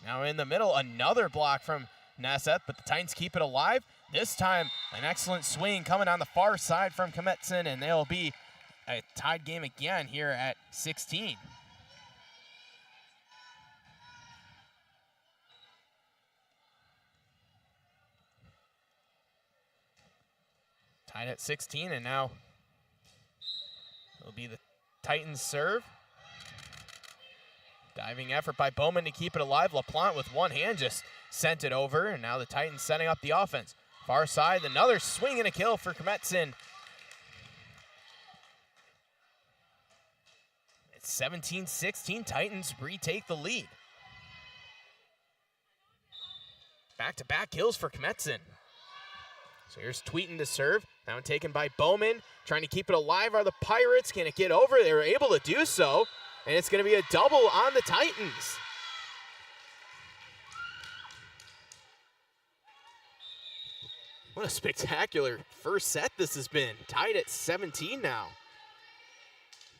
Now in the middle, another block from Nesseth, but the Titans keep it alive. This time, an excellent swing coming on the far side from Kemetson, and they'll be a tied game again here at 16. Tied at 16, and now it'll be the Titans serve. Diving effort by Bowman to keep it alive. LaPlante with one hand just sent it over, and now the Titans setting up the offense. Far side, another swing and a kill for Kemetson. It's 17-16, Titans retake the lead. Back-to-back kills for Kemetson. So here's Tweeten to serve. That one taken by Bowman. Trying to keep it alive are the Pirates. Can it get over? They were able to do so. And it's going to be a double on the Titans. What a spectacular first set this has been. Tied at 17 now.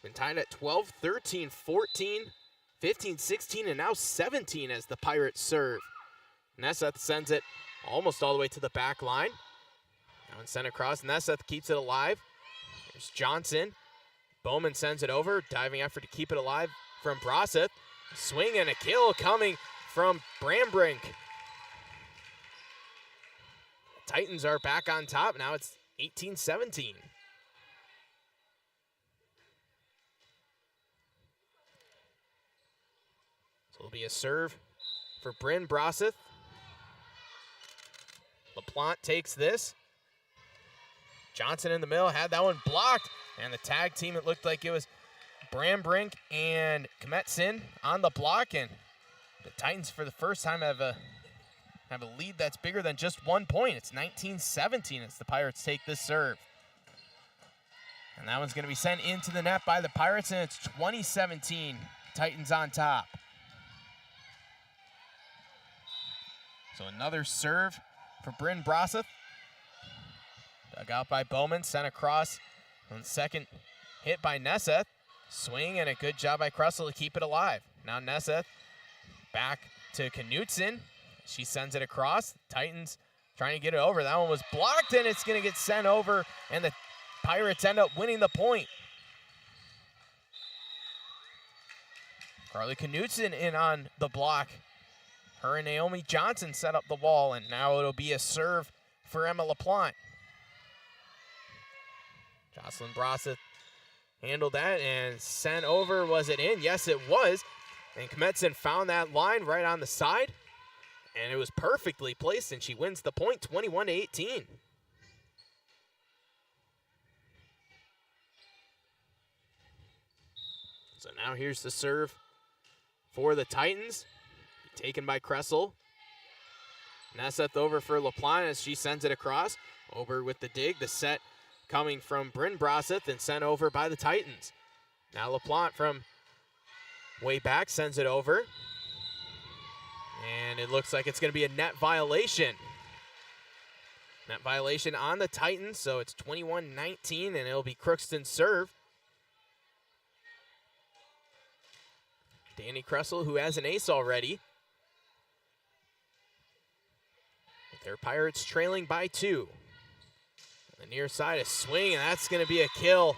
Been tied at 12, 13, 14, 15, 16, and now 17 as the Pirates serve. Nesseth sends it almost all the way to the back line. Now it's sent across. Nesseth keeps it alive. There's Johnson. Bowman sends it over. Diving effort to keep it alive from Brosseth. Swing and a kill coming from Brambrink. Titans are back on top. Now it's 18-17. So it'll be a serve for Bryn Brosseth. LaPlante takes this. Johnson in the middle had that one blocked. And the tag team, it looked like it was Brambrink and Kemetson on the block. And the Titans, for the first time, have a lead that's bigger than just 1 point. It's 19-17 as the Pirates take this serve. And that one's going to be sent into the net by the Pirates, and it's 20-17, Titans on top. So another serve for Bryn Brosseth. Dug out by Bowman, sent across. On the second hit by Nesseth. Swing and a good job by Kressel to keep it alive. Now Nesseth back to Knutson. She sends it across. Titans trying to get it over. That one was blocked, and it's going to get sent over, and the Pirates end up winning the point. Carly Knutson in on the block. Her and Naomi Johnson set up the wall, and now it'll be a serve for Emma LaPlante. Jocelyn Brosseth handled that and sent over. Was it in? Yes, it was. And Kemetson found that line right on the side, and it was perfectly placed, and she wins the point, 21-18. So now here's the serve for the Titans, taken by Kressel. Nesseth over for LaPlante as she sends it across. Over with the dig, the set coming from Bryn Brosseth and sent over by the Titans. Now LaPlante from way back sends it over. And it looks like it's going to be a net violation. Net violation on the Titans, so it's 21-19, and it'll be Crookston's serve. Danny Kressel, who has an ace already. Their Pirates trailing by 2. On the near side, a swing, and that's going to be a kill.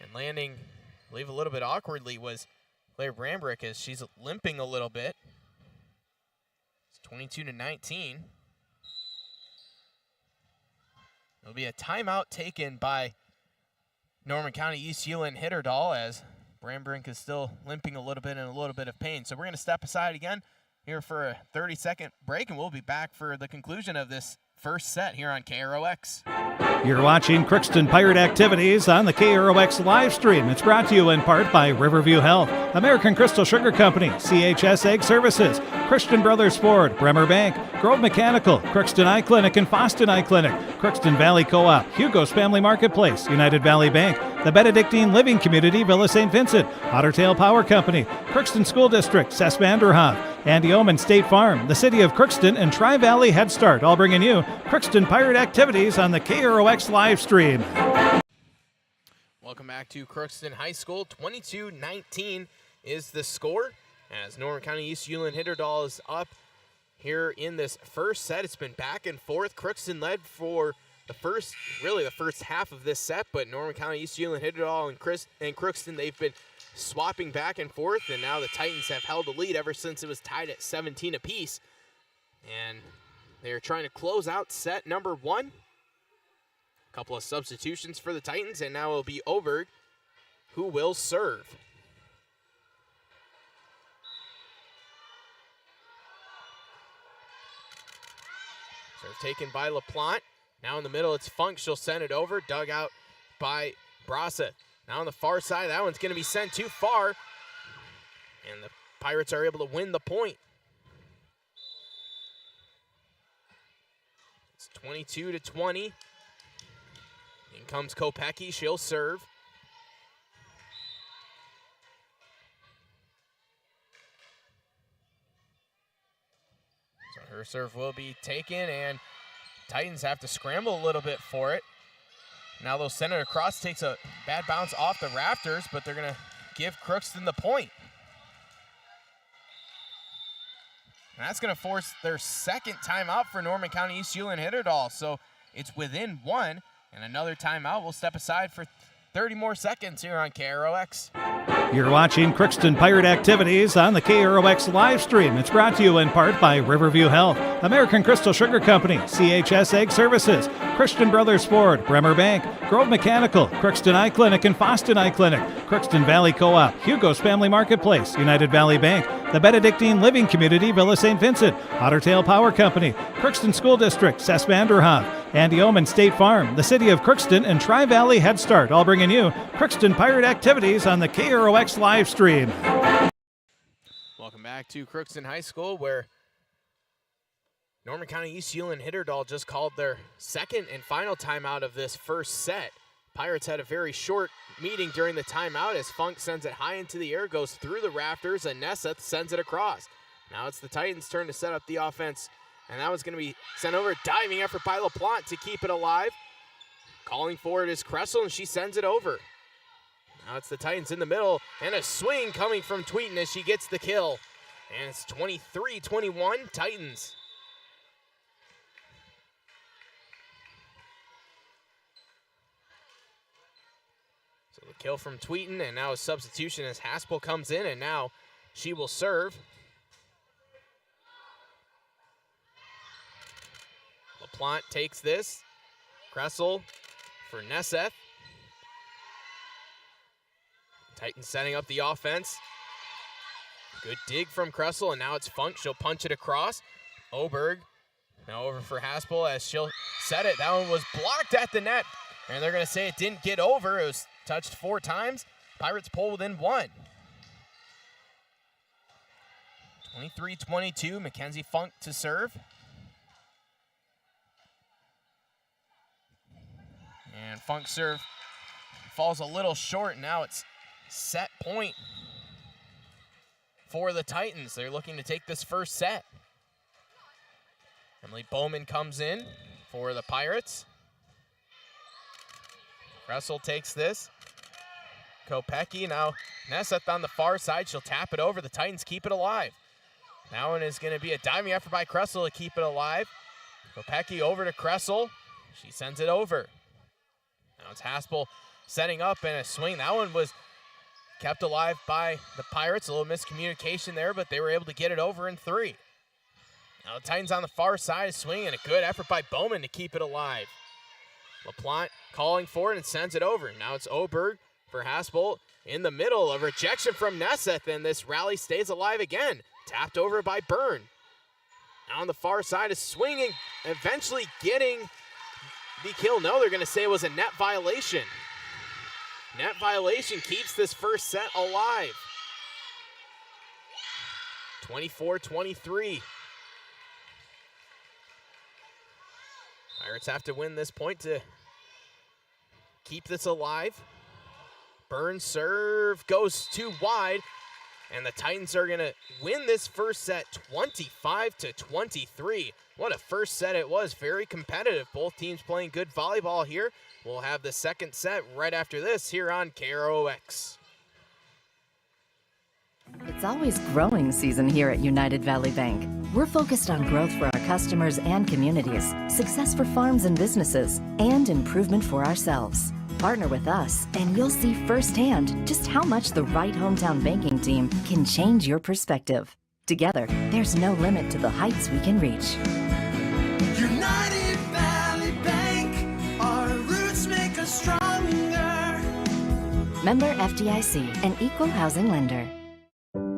And landing, I believe, a little bit awkwardly was Claire Brambrick as she's limping a little bit. So 22-19. It'll be a timeout taken by Norman County East-Ulen-Hitterdal as Brambrink is still limping a little bit in a little bit of pain. So we're going to step aside again here for a 30-second break, and we'll be back for the conclusion of this first set here on KROX. You're watching Crookston Pirate activities on the KROX live stream. It's brought to you in part by Riverview Health, American Crystal Sugar Company, CHS Egg Services, Christian Brothers Ford, Bremer Bank, Grove Mechanical, Crookston Eye Clinic and Foston Eye Clinic, Crookston Valley Co-op, Hugo's Family Marketplace, United Valley Bank, the Benedictine Living Community, Villa St. Vincent, Ottertail Power Company, Crookston School District, Cess Vanderhoff, Andy Omen State Farm, the City of Crookston, and Tri-Valley Head Start, all bringing you Crookston Pirate activities on the KROX live stream. Welcome back to Crookston High School. 22-19 is the score as Norman County East-Ulen-Hitterdal is up here in this first set. It's been back and forth. Crookston led for the first half of this set, but Norman County East-Ulen-Hitterdal and Crookston, they've been swapping back and forth, and now the Titans have held the lead ever since it was tied at 17 apiece. And they're trying to close out set number one. A couple of substitutions for the Titans, and now it'll be Oberg who will serve. Serve taken by LaPlante. Now in the middle, it's Funk. She'll send it over. Dug out by Brasa. Now on the far side, that one's going to be sent too far. And the Pirates are able to win the point. It's 22-20. In comes Kopecky. She'll serve. So her serve will be taken, and Titans have to scramble a little bit for it. Now they'll send it across, takes a bad bounce off the rafters, but they're going to give Crookston the point. And that's going to force their second timeout for Norman County East-Ulen-Hitterdal. So it's within one, and another timeout. We'll step aside for 30 more seconds here on KROX. You're watching Crookston Pirate activities on the KROX live stream. It's brought to you in part by Riverview Health, American Crystal Sugar Company, CHS Egg Services, Christian Brothers Ford, Bremer Bank, Grove Mechanical, Crookston Eye Clinic and Foston Eye Clinic, Crookston Valley Co-op, Hugo's Family Marketplace, United Valley Bank, the Benedictine Living Community, Villa St. Vincent, Ottertail Power Company, Crookston School District, Cess Vanderhoff, Andy Omen State Farm, the City of Crookston, and Tri-Valley Head Start, all bringing you Crookston Pirate activities on the KROX live stream. Welcome back to Crookston High School, where Norman County East-Ulen-Hitterdal just called their second and final timeout of this first set. Pirates had a very short meeting during the timeout as Funk sends it high into the air, goes through the rafters, and Nesseth sends it across. Now it's the Titans' turn to set up the offense, and that was going to be sent over. Diving effort by LaPlante to keep it alive. Calling for it is Kressel, and she sends it over. Now it's the Titans in the middle, and a swing coming from Tweeton as she gets the kill. And it's 23-21 Titans. So the kill from Tweeton, and now a substitution as Haspel comes in, and now she will serve. LaPlante takes this. Kressel for Nesseth. Titans setting up the offense. Good dig from Kressel, and now it's Funk. She'll punch it across. Oberg now over for Haspel as she'll set it. That one was blocked at the net, and they're going to say it didn't get over. It was touched 4 times. Pirates pull within 1. 23-22, Mackenzie Funk to serve. And Funk serve falls a little short. Now it's set point for the Titans. They're looking to take this first set. Emily Bowman comes in for the Pirates. Russell takes this. Kopecky now. Nesseth on the far side. She'll tap it over. The Titans keep it alive. That one is going to be a diving effort by Kressel to keep it alive. Kopecky over to Kressel. She sends it over. Now it's Haspel setting up and a swing. That one was kept alive by the Pirates. A little miscommunication there, but they were able to get it over in 3. Now the Titans on the far side swing, and a good effort by Bowman to keep it alive. LaPlante calling for it and sends it over. Now it's Oberg for Haspel in the middle. A rejection from Nesseth, and this rally stays alive again. Tapped over by Byrne. Now on the far side is swinging, eventually getting the kill. No, they're going to say it was a net violation. Net violation keeps this first set alive. 24-23. Pirates have to win this point to keep this alive. Burns serve goes too wide, and the Titans are going to win this first set 25-23. What a first set it was. Very competitive. Both teams playing good volleyball here. We'll have the second set right after this here on KROX. It's always growing season here at United Valley Bank. We're focused on growth for our customers and communities, success for farms and businesses, and improvement for ourselves. Partner with us, and you'll see firsthand just how much the right hometown banking team can change your perspective. Together, there's no limit to the heights we can reach. United Valley Bank, our roots make us stronger. Member FDIC, an equal housing lender.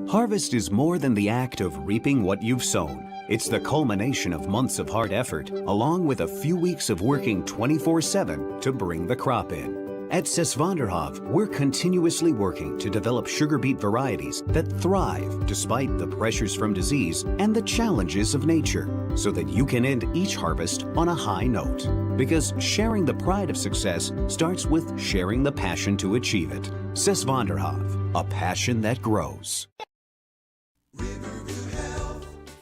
Harvest is more than the act of reaping what you've sown. It's the culmination of months of hard effort, along with a few weeks of working 24/7 to bring the crop in. At Sesvanderhof, we're continuously working to develop sugar beet varieties that thrive despite the pressures from disease and the challenges of nature, so that you can end each harvest on a high note. Because sharing the pride of success starts with sharing the passion to achieve it. Sesvanderhof, a passion that grows.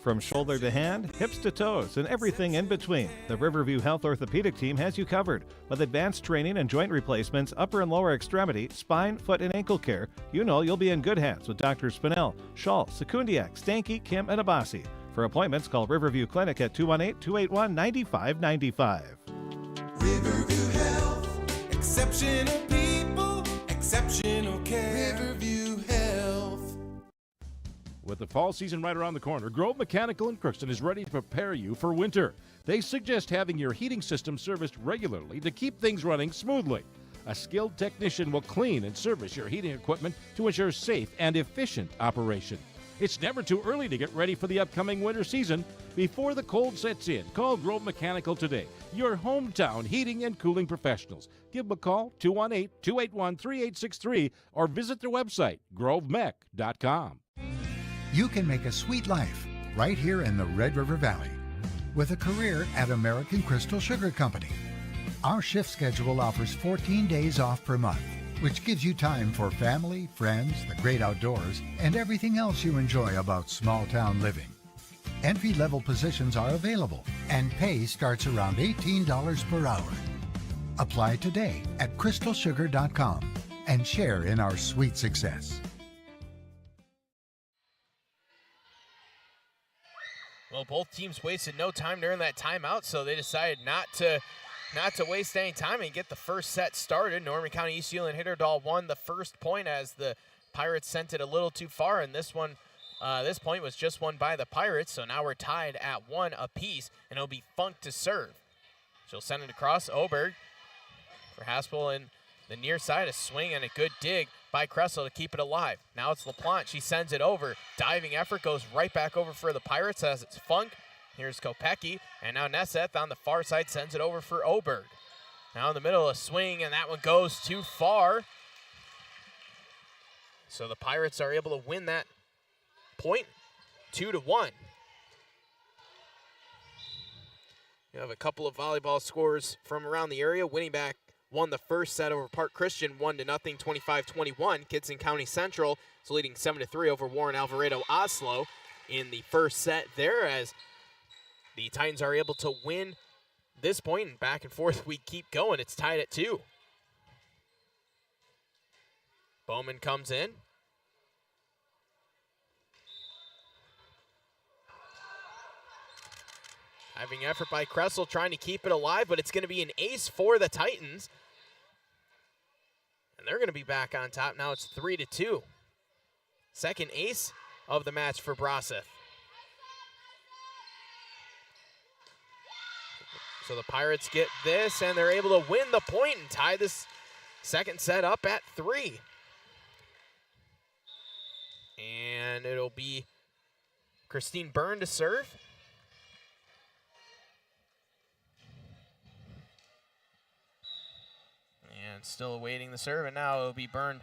From shoulder to hand, hips to toes, and everything in between, the Riverview Health Orthopedic team has you covered. With advanced training and joint replacements, upper and lower extremity, spine, foot, and ankle care, you know you'll be in good hands with Dr. Spinell, Schall, Sekundiak, Stanky, Kim, and Abasi. For appointments, call Riverview Clinic at 218-281-9595. Riverview Health, exceptional people, exceptional care. Riverview Health. With the fall season right around the corner, Grove Mechanical in Crookston is ready to prepare you for winter. They suggest having your heating system serviced regularly to keep things running smoothly. A skilled technician will clean and service your heating equipment to ensure safe and efficient operation. It's never too early to get ready for the upcoming winter season. Before the cold sets in, call Grove Mechanical today, your hometown heating and cooling professionals. Give them a call, 218-281-3863, or visit their website, grovemech.com. You can make a sweet life right here in the Red River Valley with a career at American Crystal Sugar Company. Our shift schedule offers 14 days off per month, which gives you time for family, friends, the great outdoors, and everything else you enjoy about small town living. Entry-level positions are available, and pay starts around $18 per hour. Apply today at crystalsugar.com and share in our sweet success. Well, both teams wasted no time during that timeout, so they decided not to waste any time and get the first set started. Norman County East-Ulen-Hitterdal won the first point as the Pirates sent it a little too far, and this point was just won by the Pirates, so now we're tied at 1 apiece, and it'll be Funk to serve. She'll send it across. Oberg for Haspel in the near side, a swing and a good dig by Kressel to keep it alive. Now it's LaPlante. She sends it over. Diving effort goes right back over for the Pirates as it's Funk. Here's Kopecky, and now Nesseth on the far side sends it over for Oberg. Now in the middle, a swing, and that one goes too far. So the Pirates are able to win that point 2-1. You have a couple of volleyball scores from around the area. Winnipeg won the first set over Park Christian 1-0, 25-21. Kidston County Central is leading 7-3 over Warren Alvarado Oslo in the first set there, as the Titans are able to win this point, and back and forth we keep going. It's tied at 2. Bowman comes in. Having effort by Kressel trying to keep it alive, but it's going to be an ace for the Titans. And they're going to be back on top. Now it's 3-2. Second ace of the match for Braseth. So the Pirates get this, and they're able to win the point and tie this second set up at 3. And it'll be Christine Byrne to serve. And still awaiting the serve, and now it'll be Byrne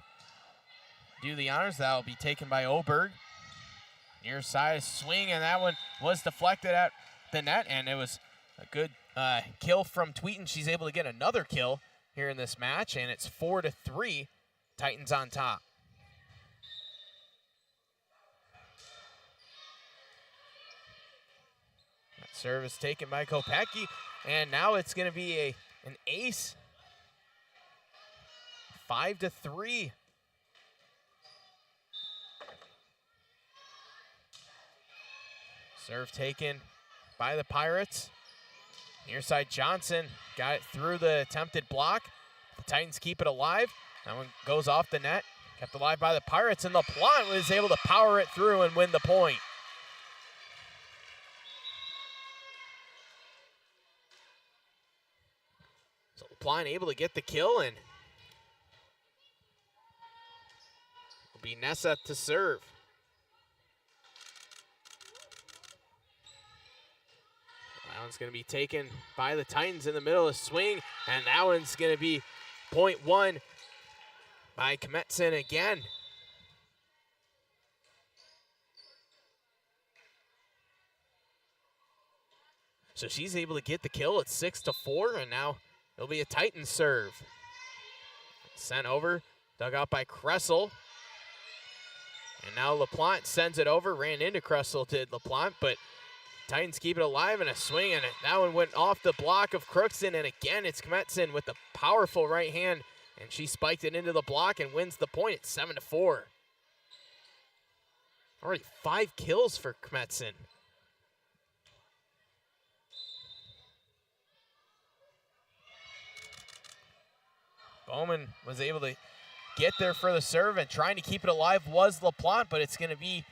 do the honors. That will be taken by Oberg. Near side swing, and that one was deflected at the net, and it was a good kill from Tweeten. She's able to get another kill here in this match, and it's 4-3, Titans on top. That serve is taken by Kopecky, and now it's going to be an ace. 5-3. Serve taken by the Pirates. Near side Johnson got it through the attempted block. The Titans keep it alive. That one goes off the net. Kept alive by the Pirates, and LaPlante was able to power it through and win the point. So LaPlante able to get the kill, and will be Nessa to serve. That one's going to be taken by the Titans in the middle of the swing, and that one's going to be point 1 by Kmetson again. So she's able to get the kill. It's 6-4, and now it'll be a Titans serve. Sent over, dug out by Kressel. And now LaPlante sends it over, ran into Kressel, did LaPlante, but Titans keep it alive in a swing, and that one went off the block of Crookston, and again it's Kmetson with the powerful right hand, and she spiked it into the block and wins the point. It's 7-4. Already 5 kills for Kmetson. Bowman was able to get there for the serve, and trying to keep it alive was LaPlante, but it's going to be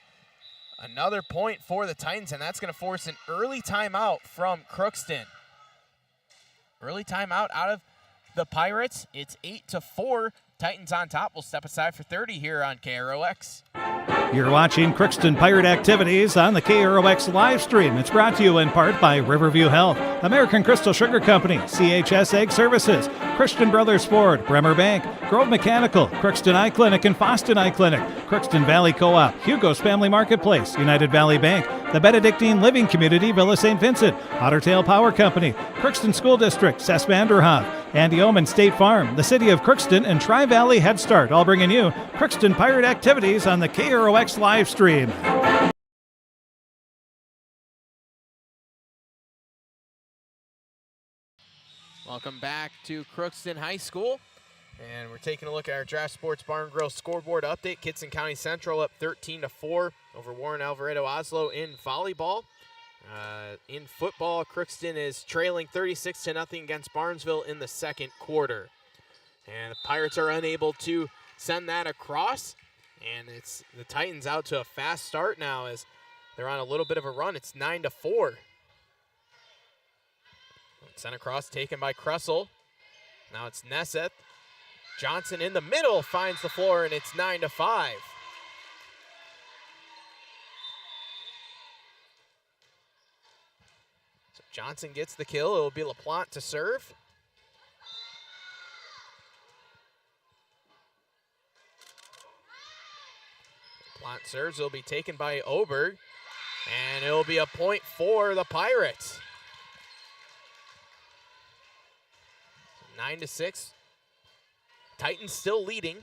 another point for the Titans, and that's going to force an early timeout from Crookston. Early timeout out of the Pirates. It's 8-4. Titans on top. We'll step aside for 30 here on KROX. You're watching Crookston Pirate activities on the KROX live stream. It's brought to you in part by Riverview Health, American Crystal Sugar Company, CHS Egg Services, Christian Brothers Ford, Bremer Bank, Grove Mechanical, Crookston Eye Clinic and Foston Eye Clinic, Crookston Valley Co-op, Hugo's Family Marketplace, United Valley Bank, the Benedictine Living Community, Villa St. Vincent, Ottertail Power Company, Crookston School District, Cess Vanderhoff, Andy Omen State Farm, the City of Crookston, and Tri-Valley Head Start, all bringing you Crookston Pirate activities on the KROX live stream. Welcome back to Crookston High School. And we're taking a look at our Draft Sports Bar and Grill scoreboard update. Kitson County Central up 13-4 over Warren Alvarado Oslo in volleyball. In football, Crookston is trailing 36-0 against Barnesville in the second quarter. And the Pirates are unable to send that across. And it's the Titans out to a fast start now as they're on a little bit of a run. It's 9-4. Sent across, taken by Kressel. Now it's Nesseth. Johnson in the middle finds the floor, and it's 9-5. So Johnson gets the kill. It will be LaPlante to serve. LaPlante serves. It'll be taken by Oberg, and it'll be a point for the Pirates. 9-6. Titans still leading.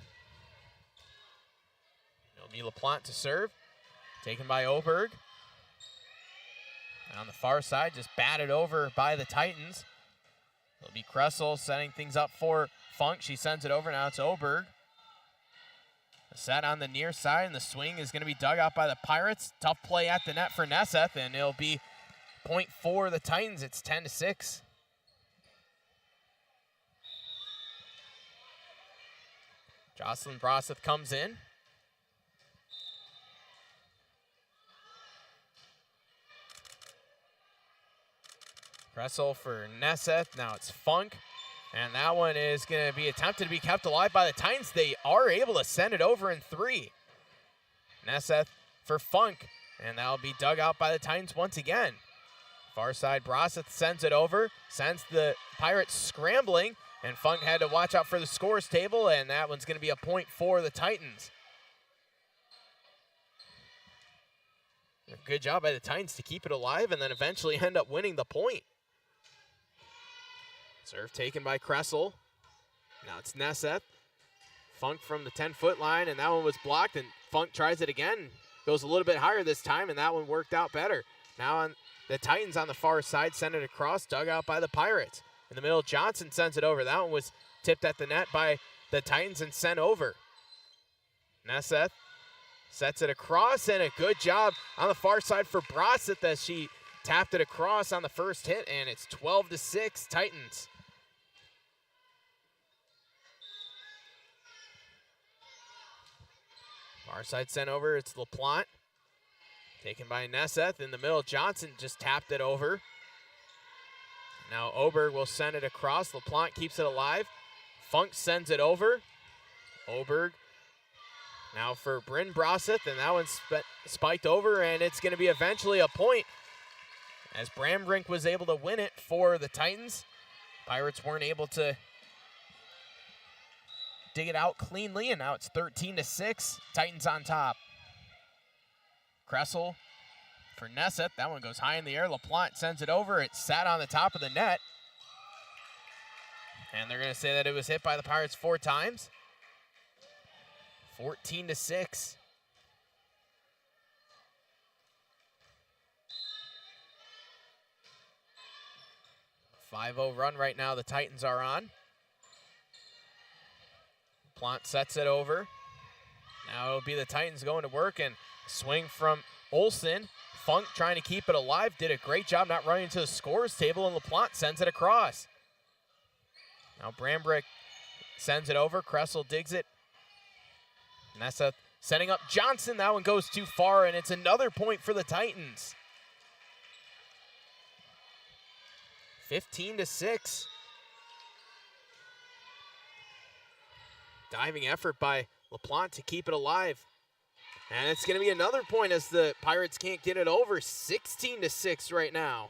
It'll be LaPlante to serve. Taken by Oberg. And on the far side, just batted over by the Titans. It'll be Kressel setting things up for Funk. She sends it over. Now it's Oberg. A set on the near side, and the swing is going to be dug out by the Pirates. Tough play at the net for Nesseth, and it'll be point for the Titans. It's 10-6. Jocelyn Brosseth comes in. Kressel for Nesseth. Now it's Funk. And that one is going to be attempted to be kept alive by the Titans. They are able to send it over in 3. Nesseth for Funk. And that'll be dug out by the Titans once again. Far side, Brosseth sends it over. Sends the Pirates scrambling. And Funk had to watch out for the scores table. And that one's going to be a point for the Titans. A good job by the Titans to keep it alive and then eventually end up winning the point. Serve taken by Kressel. Now it's Nesseth. Funk from the 10-foot line, and that one was blocked, and Funk tries it again. Goes a little bit higher this time, and that one worked out better. Now on the Titans on the far side send it across, dug out by the Pirates. In the middle, Johnson sends it over. That one was tipped at the net by the Titans and sent over. Nesseth sets it across, and a good job on the far side for Brosseth as she tapped it across on the first hit, and it's 12-6 Titans. Far side sent over, it's LaPlante. Taken by Nesseth in the middle. Johnson just tapped it over. Now Oberg will send it across. LaPlante keeps it alive. Funk sends it over. Oberg now for Bryn Brosseth, and that one's spiked over, and it's going to be eventually a point as Brambrink was able to win it for the Titans. Pirates weren't able to dig it out cleanly, and now it's 13-6. Titans on top. Kressel for Nesseth. That one goes high in the air. LaPlante sends it over. It sat on the top of the net. And they're going to say that it was hit by the Pirates 4 times. 14-6. A 5-0 run right now the Titans are on. Plant sets it over. Now it'll be the Titans going to work and swing from Olsen. Funk trying to keep it alive. Did a great job not running to the scores table, and LaPlante sends it across. Now Brambrick sends it over. Kressel digs it. Nessa setting up Johnson. That one goes too far, and it's another point for the Titans. 15-6. Diving effort by LaPlante to keep it alive. And it's going to be another point as the Pirates can't get it over. 16-6 right now.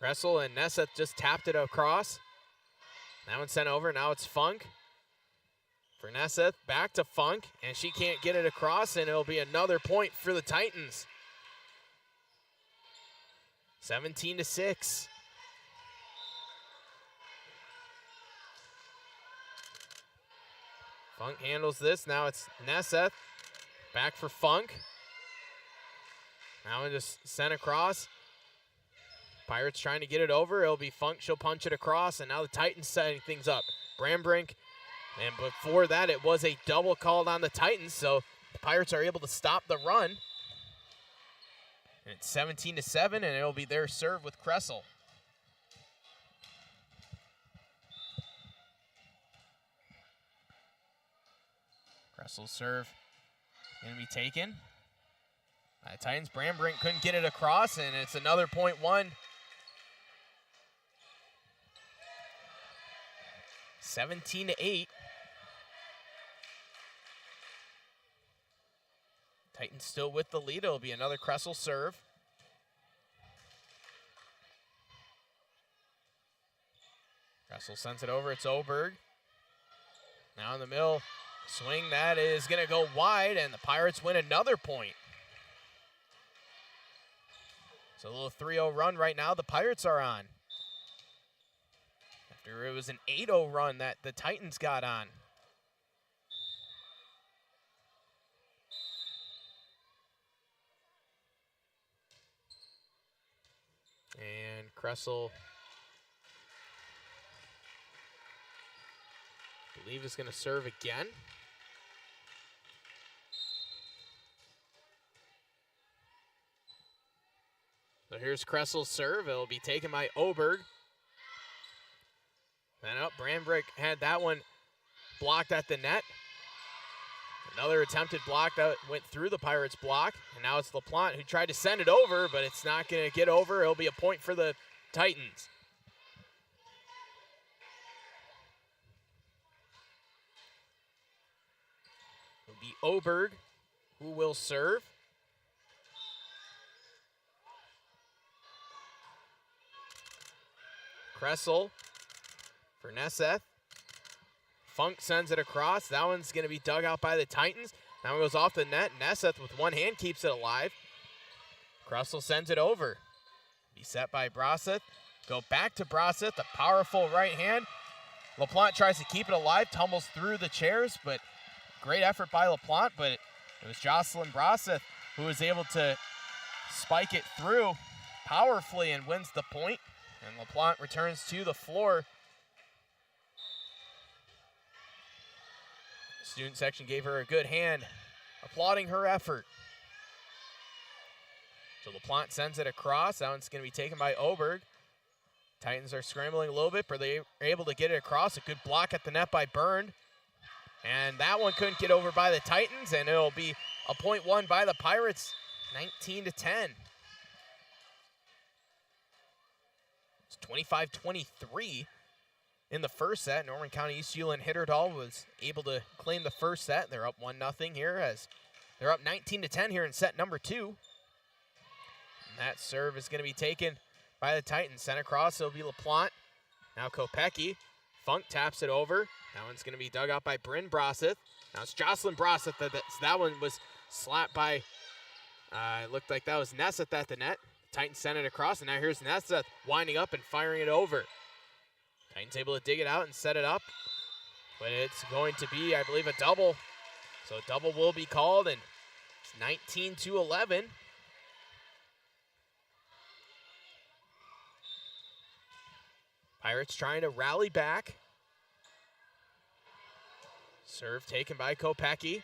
Kressel and Nesseth just tapped it across. That one sent over. Now it's Funk. For Nesseth, back to Funk, and she can't get it across, and it'll be another point for the Titans. 17-6. Funk handles this. Now it's Nesseth. Back for Funk. Now it just sent across. Pirates trying to get it over. It'll be Funk. She'll punch it across, and now the Titans setting things up. Brambrink. And before that, it was a double called on the Titans, so the Pirates are able to stop the run. And it's 17-7, and it'll be their serve with Kressel. Kressel's serve going to be taken by the Titans. Brambrink couldn't get it across, and it's another point one. 17-8. Titans still with the lead. It'll be another Kressel serve. Kressel sends it over. It's Oberg. Now in the middle. Swing that is going to go wide, and the Pirates win another point. So a little 3-0 run right now the Pirates are on. After it was an 8-0 run that the Titans got on. And Kressel, I believe, is going to serve again. So here's Kressel's serve. It'll be taken by Oberg. Then up, Brambrick had that one blocked at the net. Another attempted block that went through the Pirates block, and now it's LaPlante who tried to send it over, but it's not going to get over. It'll be a point for the Titans. It'll be Oberg who will serve. Kressel for Nesseth. Funk sends it across. That one's going to be dug out by the Titans. That one goes off the net. Nesseth with one hand keeps it alive. Kressel sends it over. Be set by Broseth. Go back to Broseth. A powerful right hand. LaPlante tries to keep it alive. Tumbles through the chairs, but great effort by LaPlante. But it was Jocelyn Broseth who was able to spike it through powerfully and wins the point. And LaPlante returns to the floor. The student section gave her a good hand, applauding her effort. So LaPlante sends it across. That one's going to be taken by Oberg. Titans are scrambling a little bit, but they are able to get it across. A good block at the net by Byrne. And that one couldn't get over by the Titans, and it'll be a point won by the Pirates, 19-10. It's 25-23 in the first set. Norman County East-Ulen-Hitterdal was able to claim the first set. They're up 1-0 here as they're up 19-10 here in set number 2. And that serve is going to be taken by the Titans. Sent across, it'll be LaPlante. Now Kopecky. Funk taps it over. That one's going to be dug out by Bryn Broseth. Now it's Jocelyn Broseth. That one was slapped by, it looked like that was Nesseth at the net. Titans sent it across, and now here's Nesseth winding up and firing it over. Titans able to dig it out and set it up, but it's going to be, I believe, a double. So a double will be called, and it's 19-11. Pirates trying to rally back. Serve taken by Kopecky.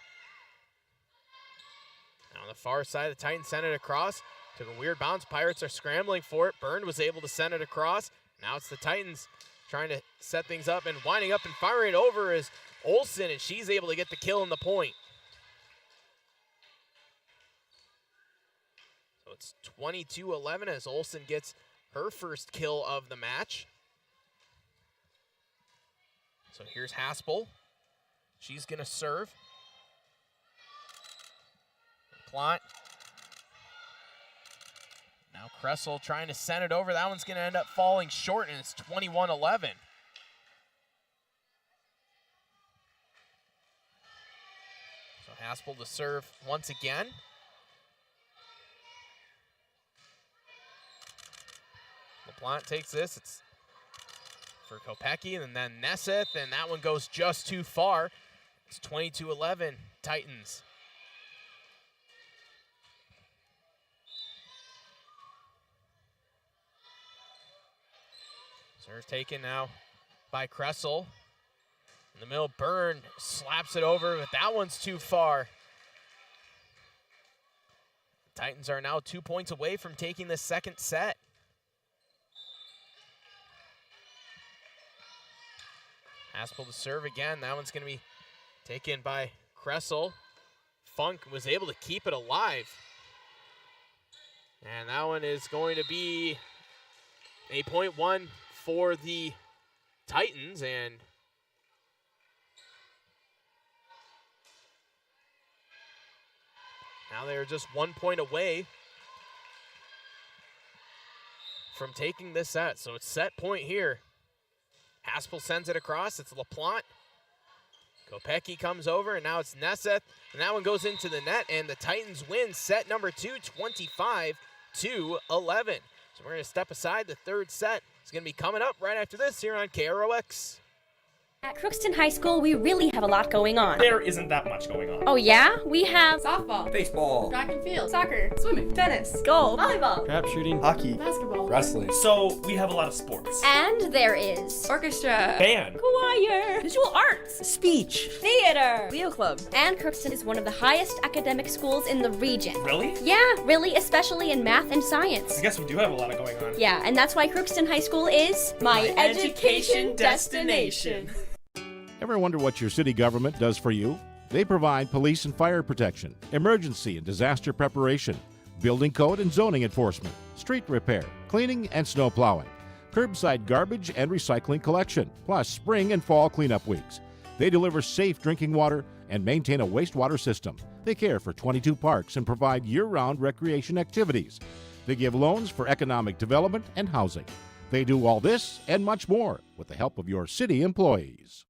Now on the far side, the Titans sent it across. Took a weird bounce. Pirates are scrambling for it. Byrne was able to send it across. Now it's the Titans trying to set things up, and winding up and firing it over is Olsen, and she's able to get the kill and the point. So it's 22-11 as Olsen gets her first kill of the match. So here's Haspel. She's going to serve. Plot. Now Kressel trying to send it over. That one's going to end up falling short, and it's 21-11. So Haspel to serve once again. LaPlante takes this. It's for Kopecky, and then Nesseth, and that one goes just too far. It's 22-11, Titans. Serve taken now by Kressel. In the middle, Byrne slaps it over, but that one's too far. The Titans are now 2 points away from taking the second set. Haspel to serve again. That one's going to be taken by Kressel. Funk was able to keep it alive. And that one is going to be a point one for the Titans. And now they are just 1 point away from taking this set. So it's set point here. Haspel sends it across. It's LaPlante. Kopecky comes over, and now it's Nesseth. And that one goes into the net, and the Titans win set number 2, 25-11. So we're going to step aside. The third set is going to be coming up right after this here on KROX. At Crookston High School, we really have a lot going on. There isn't that much going on. Oh yeah? We have softball, baseball, track and field, soccer, swimming, tennis, golf, volleyball, Crap shooting, hockey, basketball, wrestling. So we have a lot of sports. and there is orchestra, Band, choir, visual arts, Speech. theater, Leo Club. and Crookston is one of the highest academic schools in the region. Really? Yeah, really, especially in math and science. I guess we do have a lot of going on. Yeah, and that's why Crookston High School is My education destination. Ever wonder what your city government does for you? They provide police and fire protection, emergency and disaster preparation, building code and zoning enforcement, street repair, cleaning and snow plowing, curbside garbage and recycling collection, plus spring and fall cleanup weeks. They deliver safe drinking water and maintain a wastewater system. They care for 22 parks and provide year-round recreation activities. They give loans for economic development and housing. They do all this and much more with the help of your city employees.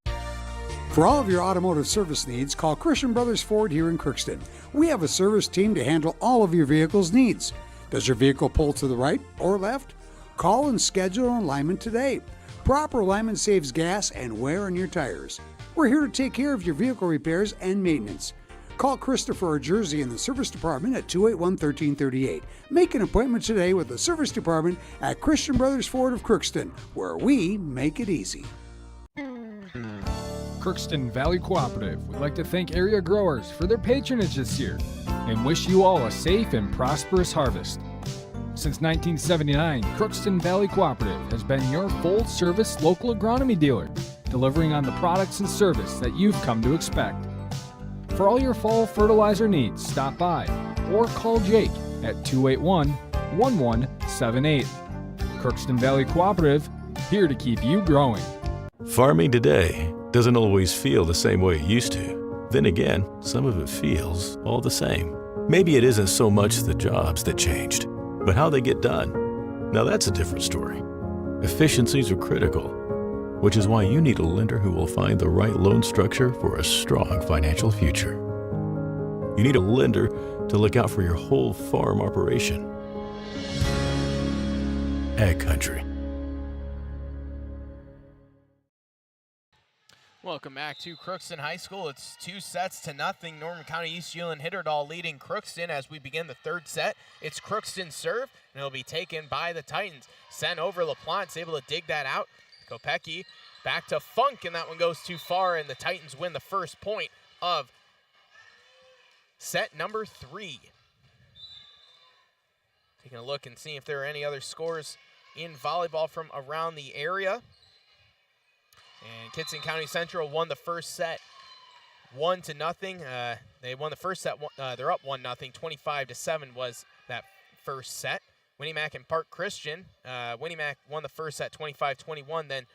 For all of your automotive service needs, call Christian Brothers Ford here in Crookston. We have a service team to handle all of your vehicle's needs. Does your vehicle pull to the right or left? Call and schedule an alignment today. Proper alignment saves gas and wear on your tires. We're here to take care of your vehicle repairs and maintenance. Call Christopher or Jersey in the service department at 281-1338. Make an appointment today with the service department at Christian Brothers Ford of Crookston, where we make it easy. Crookston Valley Cooperative would like to thank area growers for their patronage this year and wish you all a safe and prosperous harvest. Since 1979, Crookston Valley Cooperative has been your full-service local agronomy dealer, delivering on the products and service that you've come to expect. For all your fall fertilizer needs, stop by or call Jake at 281-1178. Crookston Valley Cooperative, here to keep you growing. Farming today doesn't always feel the same way it used to. Then again, some of it feels all the same. Maybe it isn't so much the jobs that changed, but how they get done. Now that's a different story. Efficiencies are critical, which is why you need a lender who will find the right loan structure for a strong financial future. You need a lender to look out for your whole farm operation. Ag Country. Welcome back to Crookston High School. It's 2-0. Norman County East-Ulen-Hitterdal leading Crookston as we begin the third set. It's Crookston serve, and it'll be taken by the Titans. Sent over LaPlante's able to dig that out. Kopecky back to Funk, and that one goes too far, and the Titans win the first point of set number 3. Taking a look and seeing if there are any other scores in volleyball from around the area. And Kitson County Central won the first set 1-0. They won the first set. They're up 1-0. 25-7 was that first set. Winnimac and Park Christian. Winnimac won the first set 25-21. Then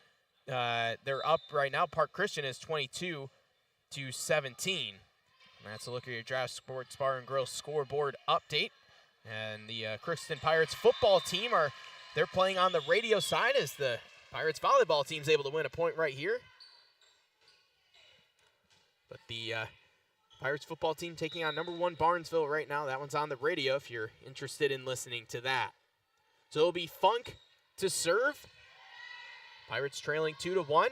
they're up right now. Park Christian is 22-17. And that's a look at your Draft Sports Bar and Grill scoreboard update. And the Crookston Pirates football team they're playing on the radio side as the Pirates volleyball team's able to win a point right here. But the Pirates football team taking on number 1 Barnesville right now. That one's on the radio if you're interested in listening to that. So it'll be Funk to serve. Pirates trailing 2-1.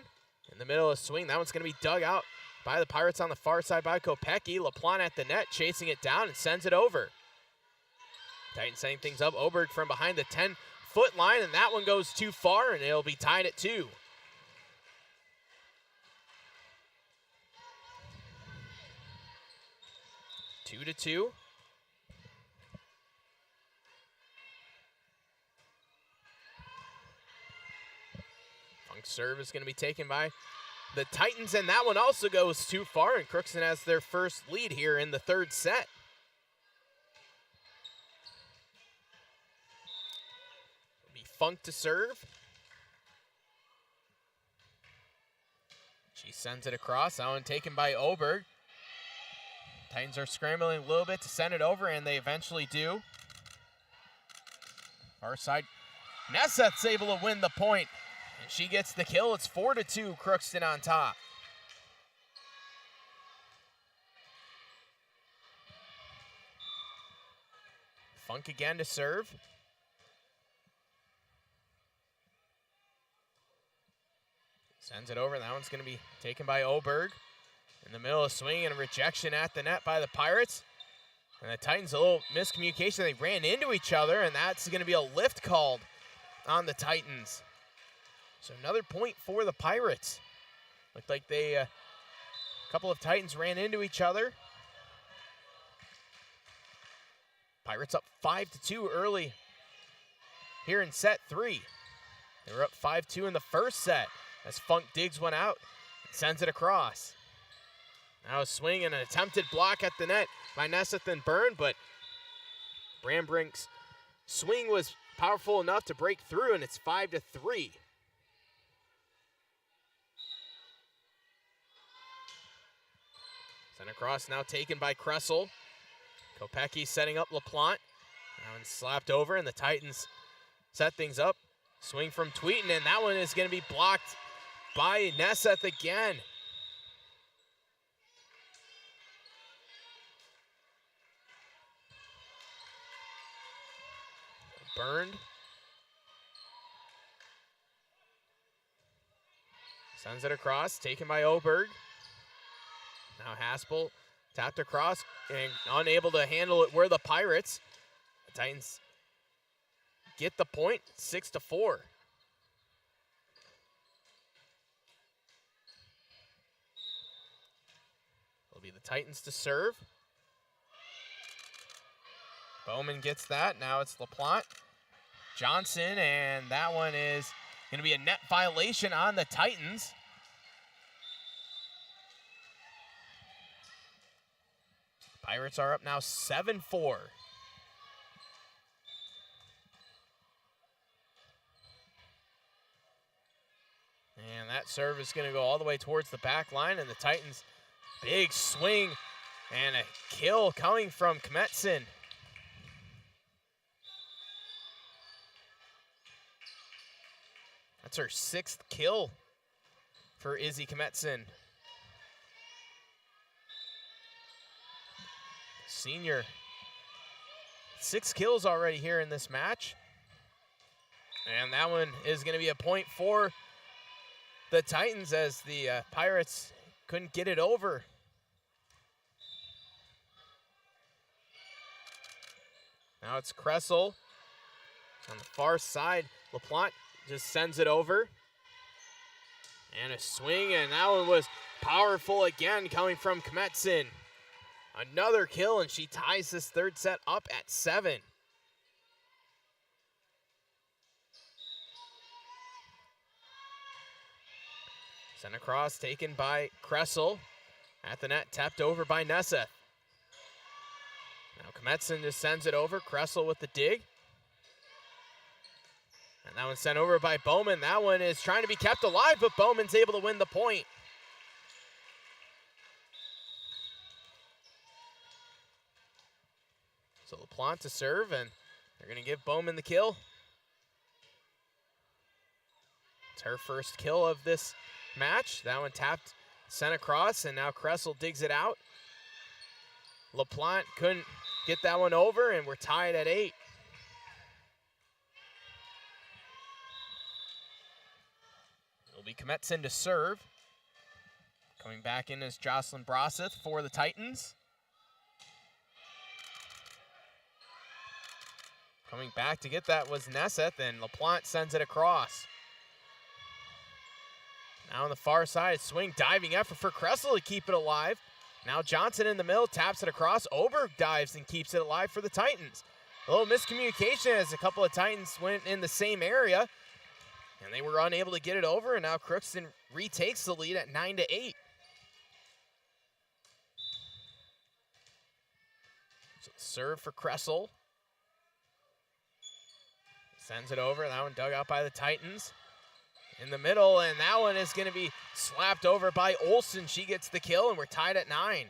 In the middle of the swing, that one's going to be dug out by the Pirates on the far side by Kopecky. LaPlante at the net, chasing it down and sends it over. Titans setting things up. Oberg from behind the 10-foot line, and that one goes too far, and it'll be tied at 2. Two to 2. Funk's serve is going to be taken by the Titans, and that one also goes too far, and Crookston has their first lead here in the third set. It'll be Funk to serve. She sends it across. That one taken by Oberg. Titans are scrambling a little bit to send it over, and they eventually do. Far side. Nesseth's able to win the point, and she gets the kill. It's 4-2, Crookston on top. Funk again to serve. Sends it over, and that one's going to be taken by Oberg. In the middle of swing and a rejection at the net by the Pirates. And the Titans, a little miscommunication. They ran into each other, and that's going to be a lift called on the Titans. So another point for the Pirates. Looked like a couple of Titans ran into each other. Pirates up 5-2 early here in set 3. They were up 5-2 in the first set as Funk digs one out and sends it across. Now a swing and an attempted block at the net by Nesseth and Byrne, but Brambrink's swing was powerful enough to break through, and it's 5-3. Sent across, now taken by Kressel. Kopecky setting up LaPlante. That one slapped over, and the Titans set things up. Swing from Tweeten, and that one is going to be blocked by Nesseth again. Burned. Sends it across, taken by Oberg. Now Haspel tapped across and unable to handle it where the Pirates. The Titans get the point, 6-4. It'll be the Titans to serve. Bowman gets that. Now it's LaPlante. Johnson, and that one is going to be a net violation on the Titans. Pirates are up now 7-4. And that serve is going to go all the way towards the back line, and the Titans, big swing and a kill coming from Kmetson. That's her 6th kill for Izzy Kmetson. Senior, 6 kills already here in this match. And that one is going to be a point for the Titans as the Pirates couldn't get it over. Now it's Kressel on the far side. LaPlante just sends it over. And a swing, and that one was powerful again coming from Kmetson. Another kill, and she ties this third set up at 7. Sent across, taken by Kressel. At the net, tapped over by Nesseth. Now Kmetson just sends it over. Kressel with the dig. And that one's sent over by Bowman. That one is trying to be kept alive, but Bowman's able to win the point. So LaPlante to serve, and they're going to give Bowman the kill. It's her first kill of this match. That one tapped, sent across, and now Kressel digs it out. LaPlante couldn't get that one over, and we're tied at 8. It'll be Kmetson to serve. Coming back in is Jocelyn Brosseth for the Titans. Coming back to get that was Nesseth, and LaPlante sends it across. Now on the far side, swing, diving effort for Kressel to keep it alive. Now Johnson in the middle, taps it across. Oberg dives and keeps it alive for the Titans. A little miscommunication as a couple of Titans went in the same area, and they were unable to get it over, and now Crookston retakes the lead at 9-8. So serve for Kressel. Sends it over. That one dug out by the Titans. In the middle, and that one is going to be slapped over by Olsen. She gets the kill, and we're tied at 9.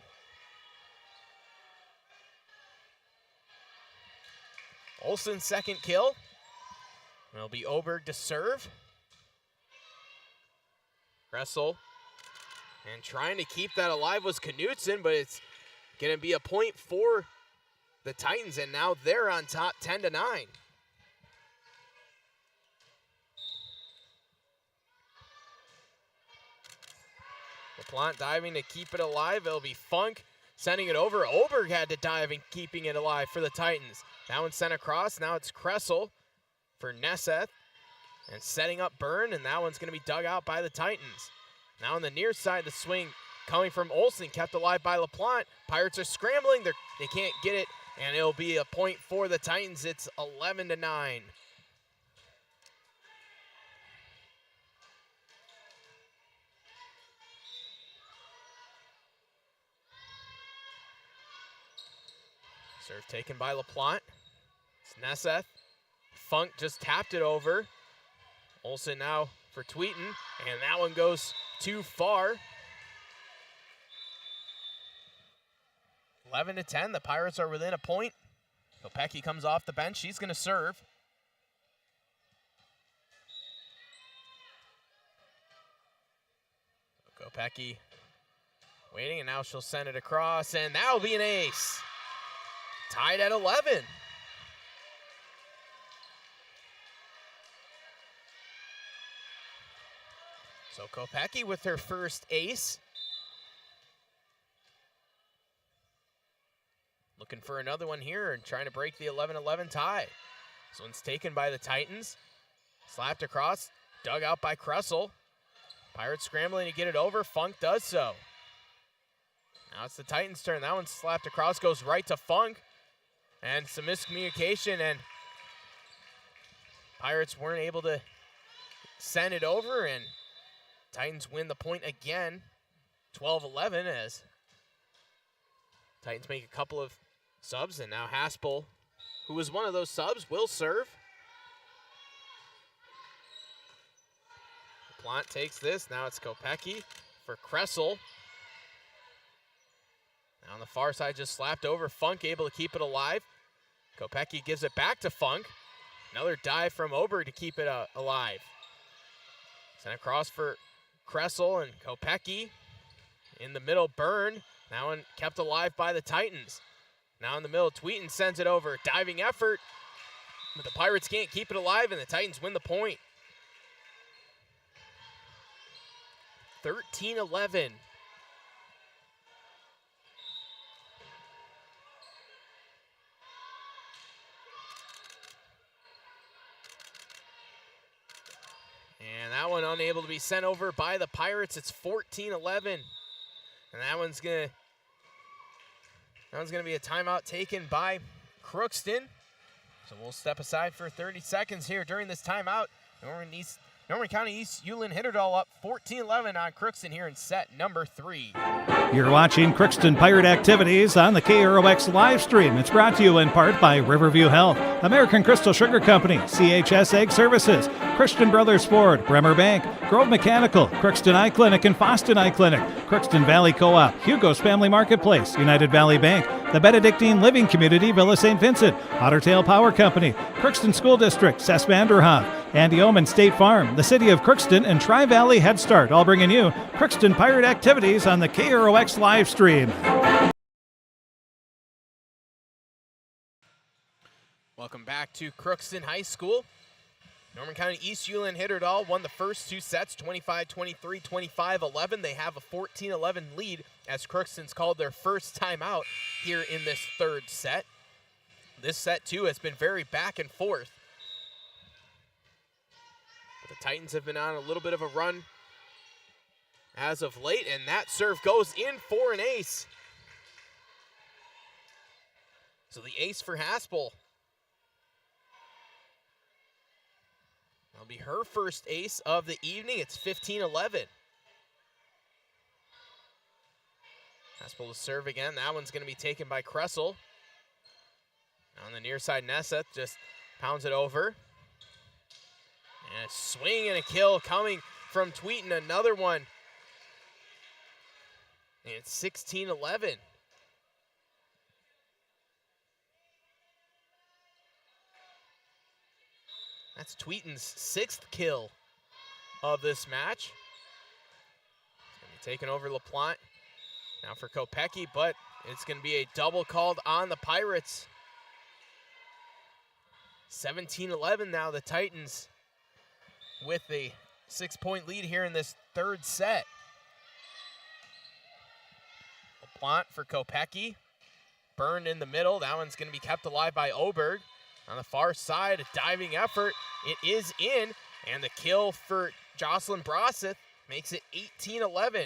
Olsen's second kill. It'll be Oberg to serve. Kressel. And trying to keep that alive was Knutson, but it's going to be a point for the Titans, and now they're on top 10-9. LaPlante diving to keep it alive. It'll be Funk sending it over. Oberg had to dive and keeping it alive for the Titans. That one sent across. Now it's Kressel for Nesseth. And setting up Byrne, and that one's going to be dug out by the Titans. Now on the near side, the swing coming from Olsen, kept alive by LaPlante. Pirates are scrambling. They can't get it, and it'll be a point for the Titans. It's 11-9. Serve taken by LaPlante. It's Nesseth. Funk just tapped it over. Olsen now for Tweeten, and that one goes too far. 11-10, the Pirates are within a point. Kopecky comes off the bench, she's gonna serve. Kopecky waiting, and now she'll send it across, and that'll be an ace. Tied at 11. So Kopecky with her first ace. Looking for another one here and trying to break the 11-11 tie. This one's taken by the Titans. Slapped across, dug out by Kressel. Pirates scrambling to get it over. Funk does so. Now it's the Titans' turn. That one slapped across, goes right to Funk. And some miscommunication, and Pirates weren't able to send it over, and Titans win the point again, 12-11, as Titans make a couple of subs, and now Haspel, who was one of those subs, will serve. Plant takes this. Now it's Kopecky for Kressel. Now on the far side, just slapped over. Funk able to keep it alive. Kopecky gives it back to Funk. Another dive from Oberg to keep it alive. Sent across for Kressel, and Kopecky in the middle. Burn. That one kept alive by the Titans. Now in the middle, Tweeten sends it over. Diving effort, but the Pirates can't keep it alive, and the Titans win the point. 13-11. And that one unable to be sent over by the Pirates. It's 14-11. And that one's gonna be a timeout taken by Crookston. So we'll step aside for 30 seconds here during this timeout. Norman County East-Ulen-Hitterdal up 14-11 on Crookston here in set number 3. You're watching Crookston Pirate activities on the KROX live stream. It's brought to you in part by Riverview Health, American Crystal Sugar Company, CHS Egg Services, Christian Brothers Ford, Bremer Bank, Grove Mechanical, Crookston Eye Clinic and Foston Eye Clinic, Crookston Valley Co-op, Hugo's Family Marketplace, United Valley Bank, the Benedictine Living Community, Villa St. Vincent, Ottertail Power Company, Crookston School District, Cess Vanderhoff, Andy Omen State Farm, the City of Crookston, and Tri-Valley Head Start, all bringing you Crookston Pirate activities on the KROX live stream. Welcome back to Crookston High School. Norman County East-Ulen-Hitterdal won the first two sets, 25-23, 25-11. They have a 14-11 lead as Crookston's called their first timeout here in this third set. This set, too, has been very back and forth. But the Titans have been on a little bit of a run as of late, and that serve goes in for an ace. So the ace for Haspel. That'll be her first ace of the evening. It's 15-11. Haspel to serve again. That one's going to be taken by Kressel. On the near side, Nesseth just pounds it over. And a swing and a kill coming from Tweeten. Another one. And it's 16-11. That's Tweeten's sixth kill of this match. It's going to be taken over LaPlante. Now for Kopecky, but it's going to be a double called on the Pirates. 17-11 now, the Titans with a 6-point lead here in this third set. LaPlante for Kopecky. Burned in the middle. That one's going to be kept alive by Oberg. On the far side, a diving effort. It is in, and the kill for Jocelyn Brosseth makes it 18-11.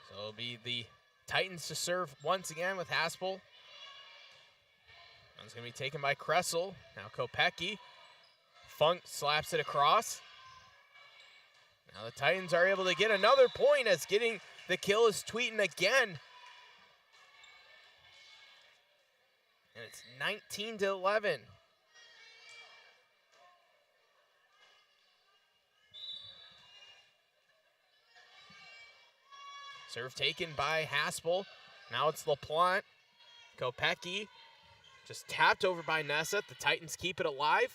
So it'll be the Titans to serve once again with Haspel. One's going to be taken by Kressel. Now Kopecky. Funk slaps it across. Now the Titans are able to get another point as getting the kill is Tweeten again. And it's 19-11. Serve taken by Haspel. Now it's LaPlante. Kopecky just tapped over by Nessa. The Titans keep it alive.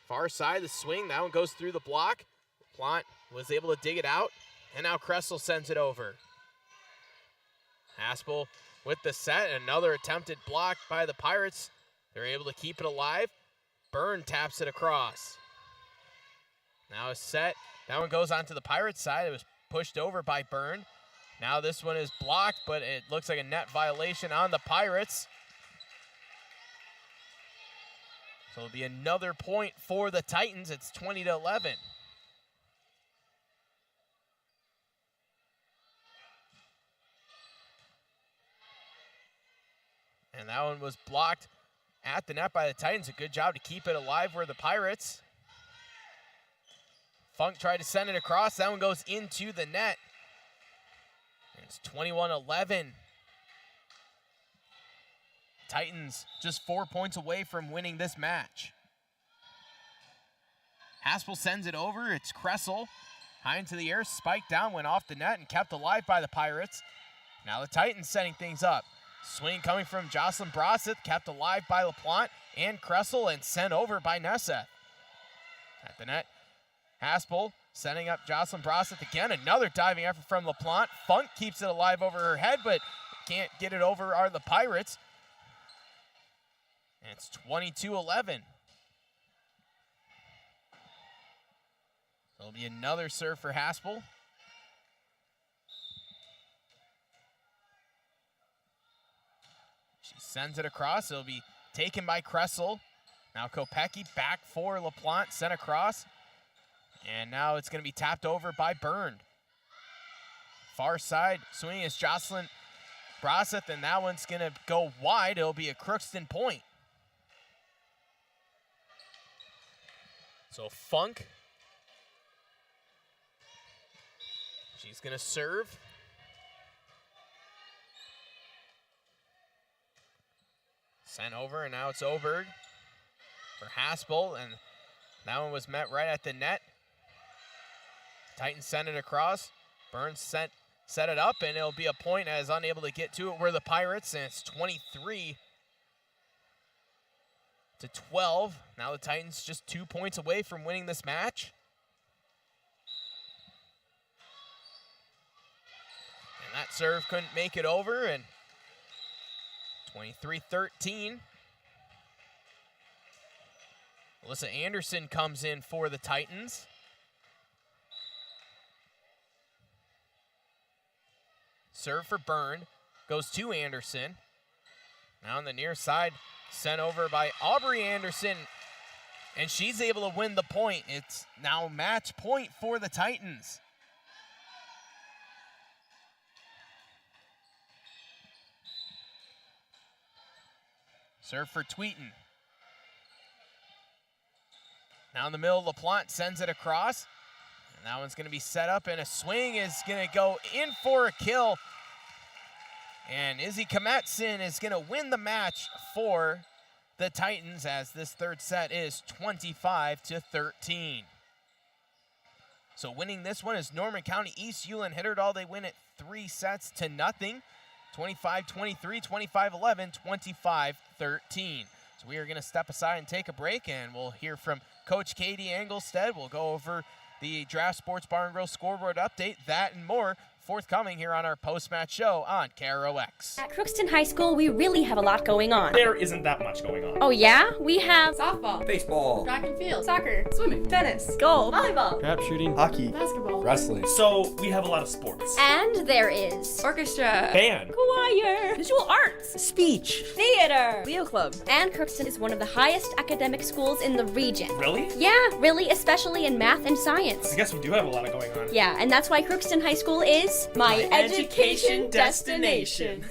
Far side, the swing. That one goes through the block. LaPlante was able to dig it out. And now Kressel sends it over. Haspel with the set. Another attempted block by the Pirates. They're able to keep it alive. Byrne taps it across. Now a set. That one goes onto the Pirates side. It was pushed over by Byrne. Now this one is blocked, but it looks like a net violation on the Pirates. So it'll be another point for the Titans. It's 20-11. And that one was blocked at the net by the Titans. A good job to keep it alive were the Pirates. Funk tried to send it across. That one goes into the net. It's 21-11. Titans just 4 points away from winning this match. Haspel sends it over. It's Kressel. High into the air, spiked down, went off the net, and kept alive by the Pirates. Now the Titans setting things up. Swing coming from Jocelyn Brosseth, kept alive by LaPlante and Kressel, and sent over by Nessa. At the net, Haspel setting up Jocelyn Brosseth again. Another diving effort from LaPlante. Funk keeps it alive over her head, but can't get it over are the Pirates. And it's 22-11. There'll be another serve for Haspel. She sends it across. It'll be taken by Kressel. Now Kopecky back for LaPlante, sent across. And now it's going to be tapped over by Byrne. Far side swing is Jocelyn Brosseth, and that one's going to go wide. It'll be a Crookston point. So Funk. She's going to serve. Sent over, and now it's Oberg for Haspel, and that one was met right at the net. Titans sent it across. Burns set it up, and it'll be a point as unable to get to it were the Pirates, and it's 23-12. Now the Titans just 2 points away from winning this match. And that serve couldn't make it over, and 23-13. Alyssa Anderson comes in for the Titans. Serve for Byrne, goes to Anderson. Now on the near side, sent over by Aubrey Anderson, and she's able to win the point. It's now match point for the Titans. Serve for Tweeten. Now in the middle, LaPlante sends it across. And that one's going to be set up, and a swing is going to go in for a kill. And Izzy Kometsin is going to win the match for the Titans as this third set is 25-13. So winning this one is Norman County East-Ulen-Hitterdal. They win it 3-0. 25-23, 25-11, 25-13. So we are going to step aside and take a break, and we'll hear from Coach Katie Engelstead. We'll go over the Draft Sports Bar and Grill scoreboard update, that and more, forthcoming here on our post-match show on KROX. At Crookston High School, we really have a lot going on. There isn't that much going on. Oh yeah? We have softball, baseball, track and field, soccer, swimming, tennis, golf, volleyball, trap shooting, hockey, basketball, wrestling. So we have a lot of sports. And there is orchestra, band, choir, visual arts, speech, theater, Leo Club. And Crookston is one of the highest academic schools in the region. Really? Yeah, really, especially in math and science. I guess we do have a lot going on. Yeah, and that's why Crookston High School is my education destination.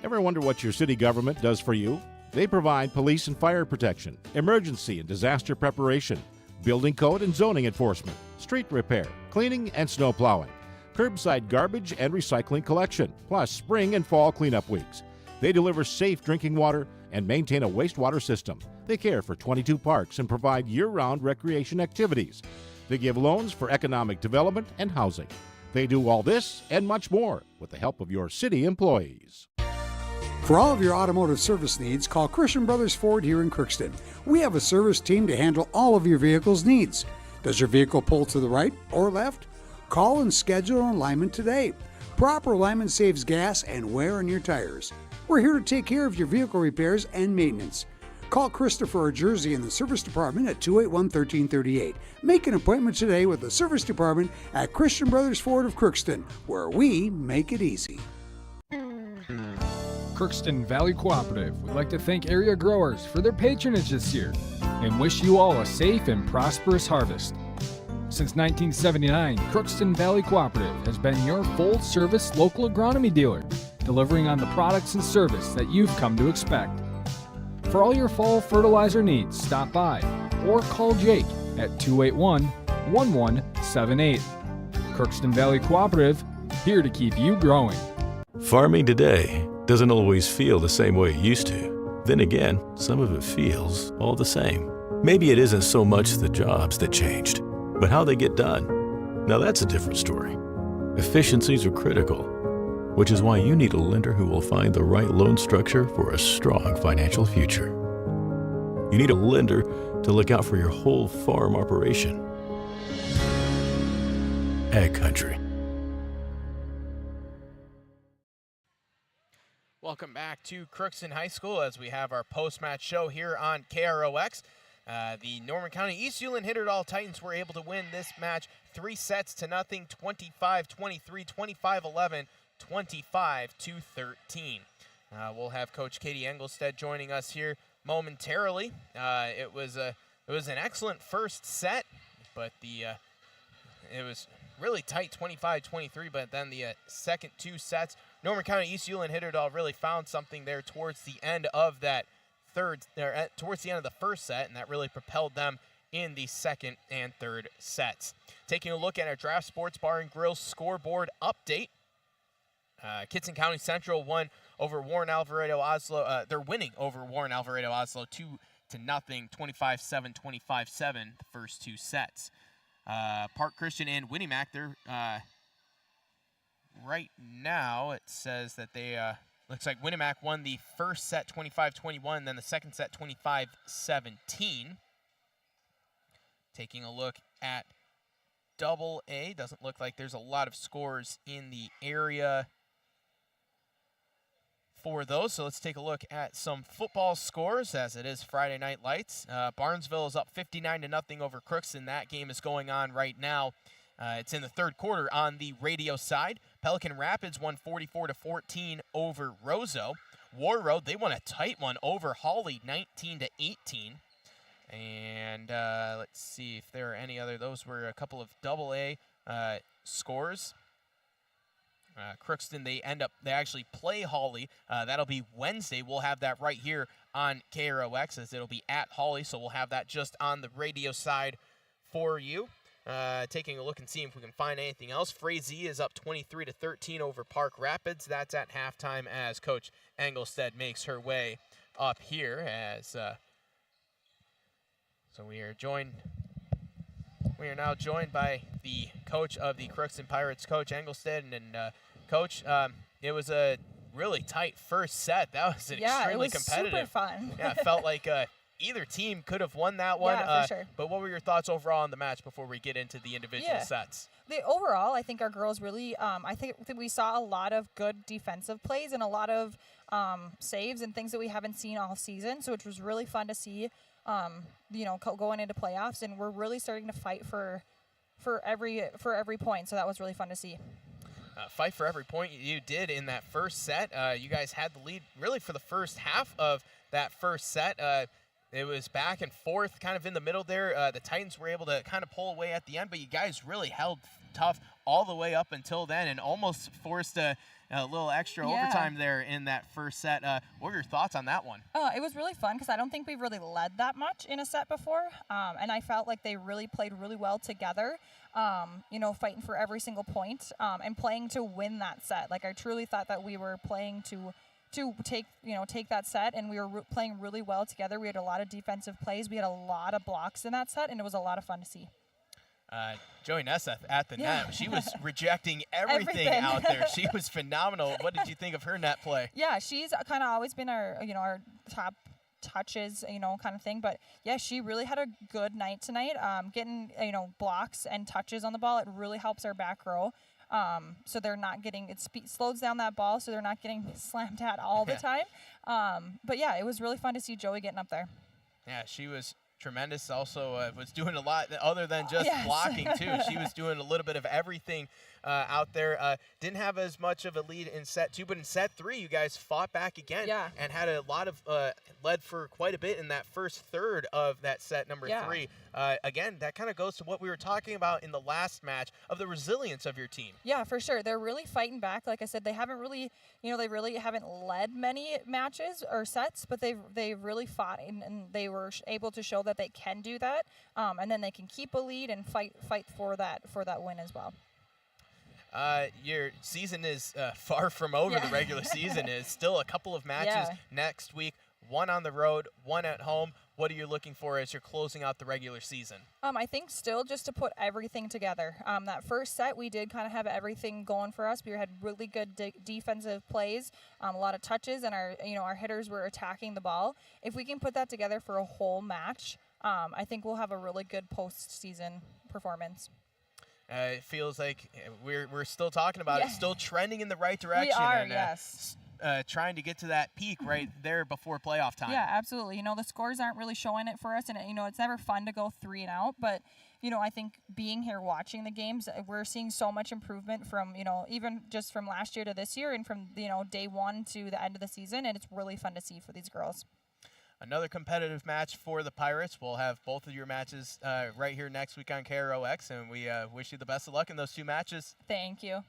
Ever wonder what your city government does for you? They provide police and fire protection, emergency and disaster preparation, building code and zoning enforcement, street repair, cleaning and snow plowing, curbside garbage and recycling collection, plus spring and fall cleanup weeks. They deliver safe drinking water and maintain a wastewater system. They care for 22 parks and provide year-round recreation activities. They give loans for economic development and housing. They do all this and much more with the help of your city employees. For all of your automotive service needs, call Christian Brothers Ford here in Crookston. We have a service team to handle all of your vehicle's needs. Does your vehicle pull to the right or left? Call and schedule an alignment today. Proper alignment saves gas and wear on your tires. We're here to take care of your vehicle repairs and maintenance. Call Christopher or Jersey in the service department at 281-1338. Make an appointment today with the service department at Christian Brothers Ford of Crookston, where we make it easy. Crookston Valley Cooperative would like to thank area growers for their patronage this year and wish you all a safe and prosperous harvest. Since 1979, Crookston Valley Cooperative has been your full-service local agronomy dealer, delivering on the products and service that you've come to expect. For all your fall fertilizer needs, stop by or call Jake at 281-1178. Crookston Valley Cooperative, here to keep you growing. Farming today doesn't always feel the same way it used to. Then again, some of it feels all the same. Maybe it isn't so much the jobs that changed, but how they get done. Now that's a different story. Efficiencies are critical, which is why you need a lender who will find the right loan structure for a strong financial future. You need a lender to look out for your whole farm operation. Ag Country. Welcome back to Crookston High School as we have our post-match show here on KROX. The Norman County East-Ulen-Hitterdal Titans were able to win this match 3-0, 25-23, 25-11, 25-13. We'll have Coach Katie Engelstead joining us here momentarily. It was an excellent first set, but it was really tight, 25-23. But then the second two sets, Norman County East-Ulen-Hitterdal really found something there towards the end of that towards the end of the first set, and that really propelled them in the second and third sets. Taking a look at our Draft Sports Bar and Grill scoreboard update. Kitson County Central won over Warren Alvarado Oslo. They're winning over Warren Alvarado Oslo 2-0, 25-7, 25-7, the first two sets. Park Christian and Winnie-Mac, they're right now it says that they looks like Winnie-Mac won the first set 25-21, then the second set 25-17. Taking a look at Double A, doesn't look like there's a lot of scores in the area for those. So let's take a look at some football scores as it is Friday Night Lights. Barnesville is up 59-0 over Crookston. That game is going on right now. It's in the third quarter on the radio side. Pelican Rapids won 44-14 over Roseau. War Road, they won a tight one over Hawley, 19-18. And let's see if there are any other. Those were a couple of Double A scores. Crookston, they actually play Hawley. That'll be Wednesday. We'll have that right here on KROX as it'll be at Hawley. So we'll have that just on the radio side for you. Taking a look and seeing if we can find anything else. Frazee is up 23-13 over Park Rapids. That's at halftime as Coach Engelstead makes her way up here. So we are now joined by the coach of the Crookston Pirates, Coach Engelstead, and Coach, it was a really tight first set. That was extremely competitive. Yeah, it was super fun. Yeah, it felt like either team could have won that one. Yeah, for sure. But what were your thoughts overall on the match before we get into the individual sets? Overall, I think our girls really, I think that we saw a lot of good defensive plays and a lot of saves and things that we haven't seen all season, so it was really fun to see, going into playoffs, and we're really starting to fight for every point, so that was really fun to see. Fight for every point you did in that first set. You guys had the lead really for the first half of that first set. It was back and forth, kind of in the middle there. The Titans were able to kind of pull away at the end, but you guys really held tough all the way up until then and almost forced a little extra overtime there in that first set. What were your thoughts on that one? It was really fun because I don't think we've really led that much in a set before, and I felt like they really played really well together, fighting for every single point and playing to win that set. Like, I truly thought that we were playing to take that set, and we were playing really well together. We had a lot of defensive plays. We had a lot of blocks in that set, and it was a lot of fun to see. Joey Nesseth at the net. She was rejecting everything out there. She was phenomenal. What did you think of her net play? Yeah, she's kind of always been our top touches, kind of thing. But yeah, she really had a good night tonight. Getting blocks and touches on the ball, it really helps our back row. So they're not getting slows down that ball, so they're not getting slammed at all the time. But yeah, it was really fun to see Joey getting up there. Yeah, she was tremendous. Also was doing a lot other than just blocking too. She was doing a little bit of everything out there. Didn't have as much of a lead in set 2, but in set 3 you guys fought back again and had a lot of led for quite a bit in that first third of that set number 3. Again, that kind of goes to what we were talking about in the last match of the resilience of your team. Yeah, for sure. They're really fighting back. Like I said, they haven't really, they really haven't led many matches or sets, but they've really fought and they were able to show that they can do that, and then they can keep a lead and fight for that win as well. Your season is far from over. The regular season is still a couple of matches next week, one on the road, one at home. What are you looking for as you're closing out the regular season? I think still just to put everything together. That first set, we did kind of have everything going for us. We had really good defensive plays, a lot of touches, and our hitters were attacking the ball. If we can put that together for a whole match, I think we'll have a really good postseason performance. It feels like we're still talking about it, still trending in the right direction. We are, and, yes. Trying to get to that peak right there before playoff time. Yeah, absolutely. The scores aren't really showing it for us, and it's never fun to go 3 and out. But I think being here watching the games, we're seeing so much improvement from even just from last year to this year, and from day 1 to the end of the season, and it's really fun to see for these girls. Another competitive match for the Pirates. We'll have both of your matches right here next week on KROX, and we wish you the best of luck in those 2 matches. Thank you.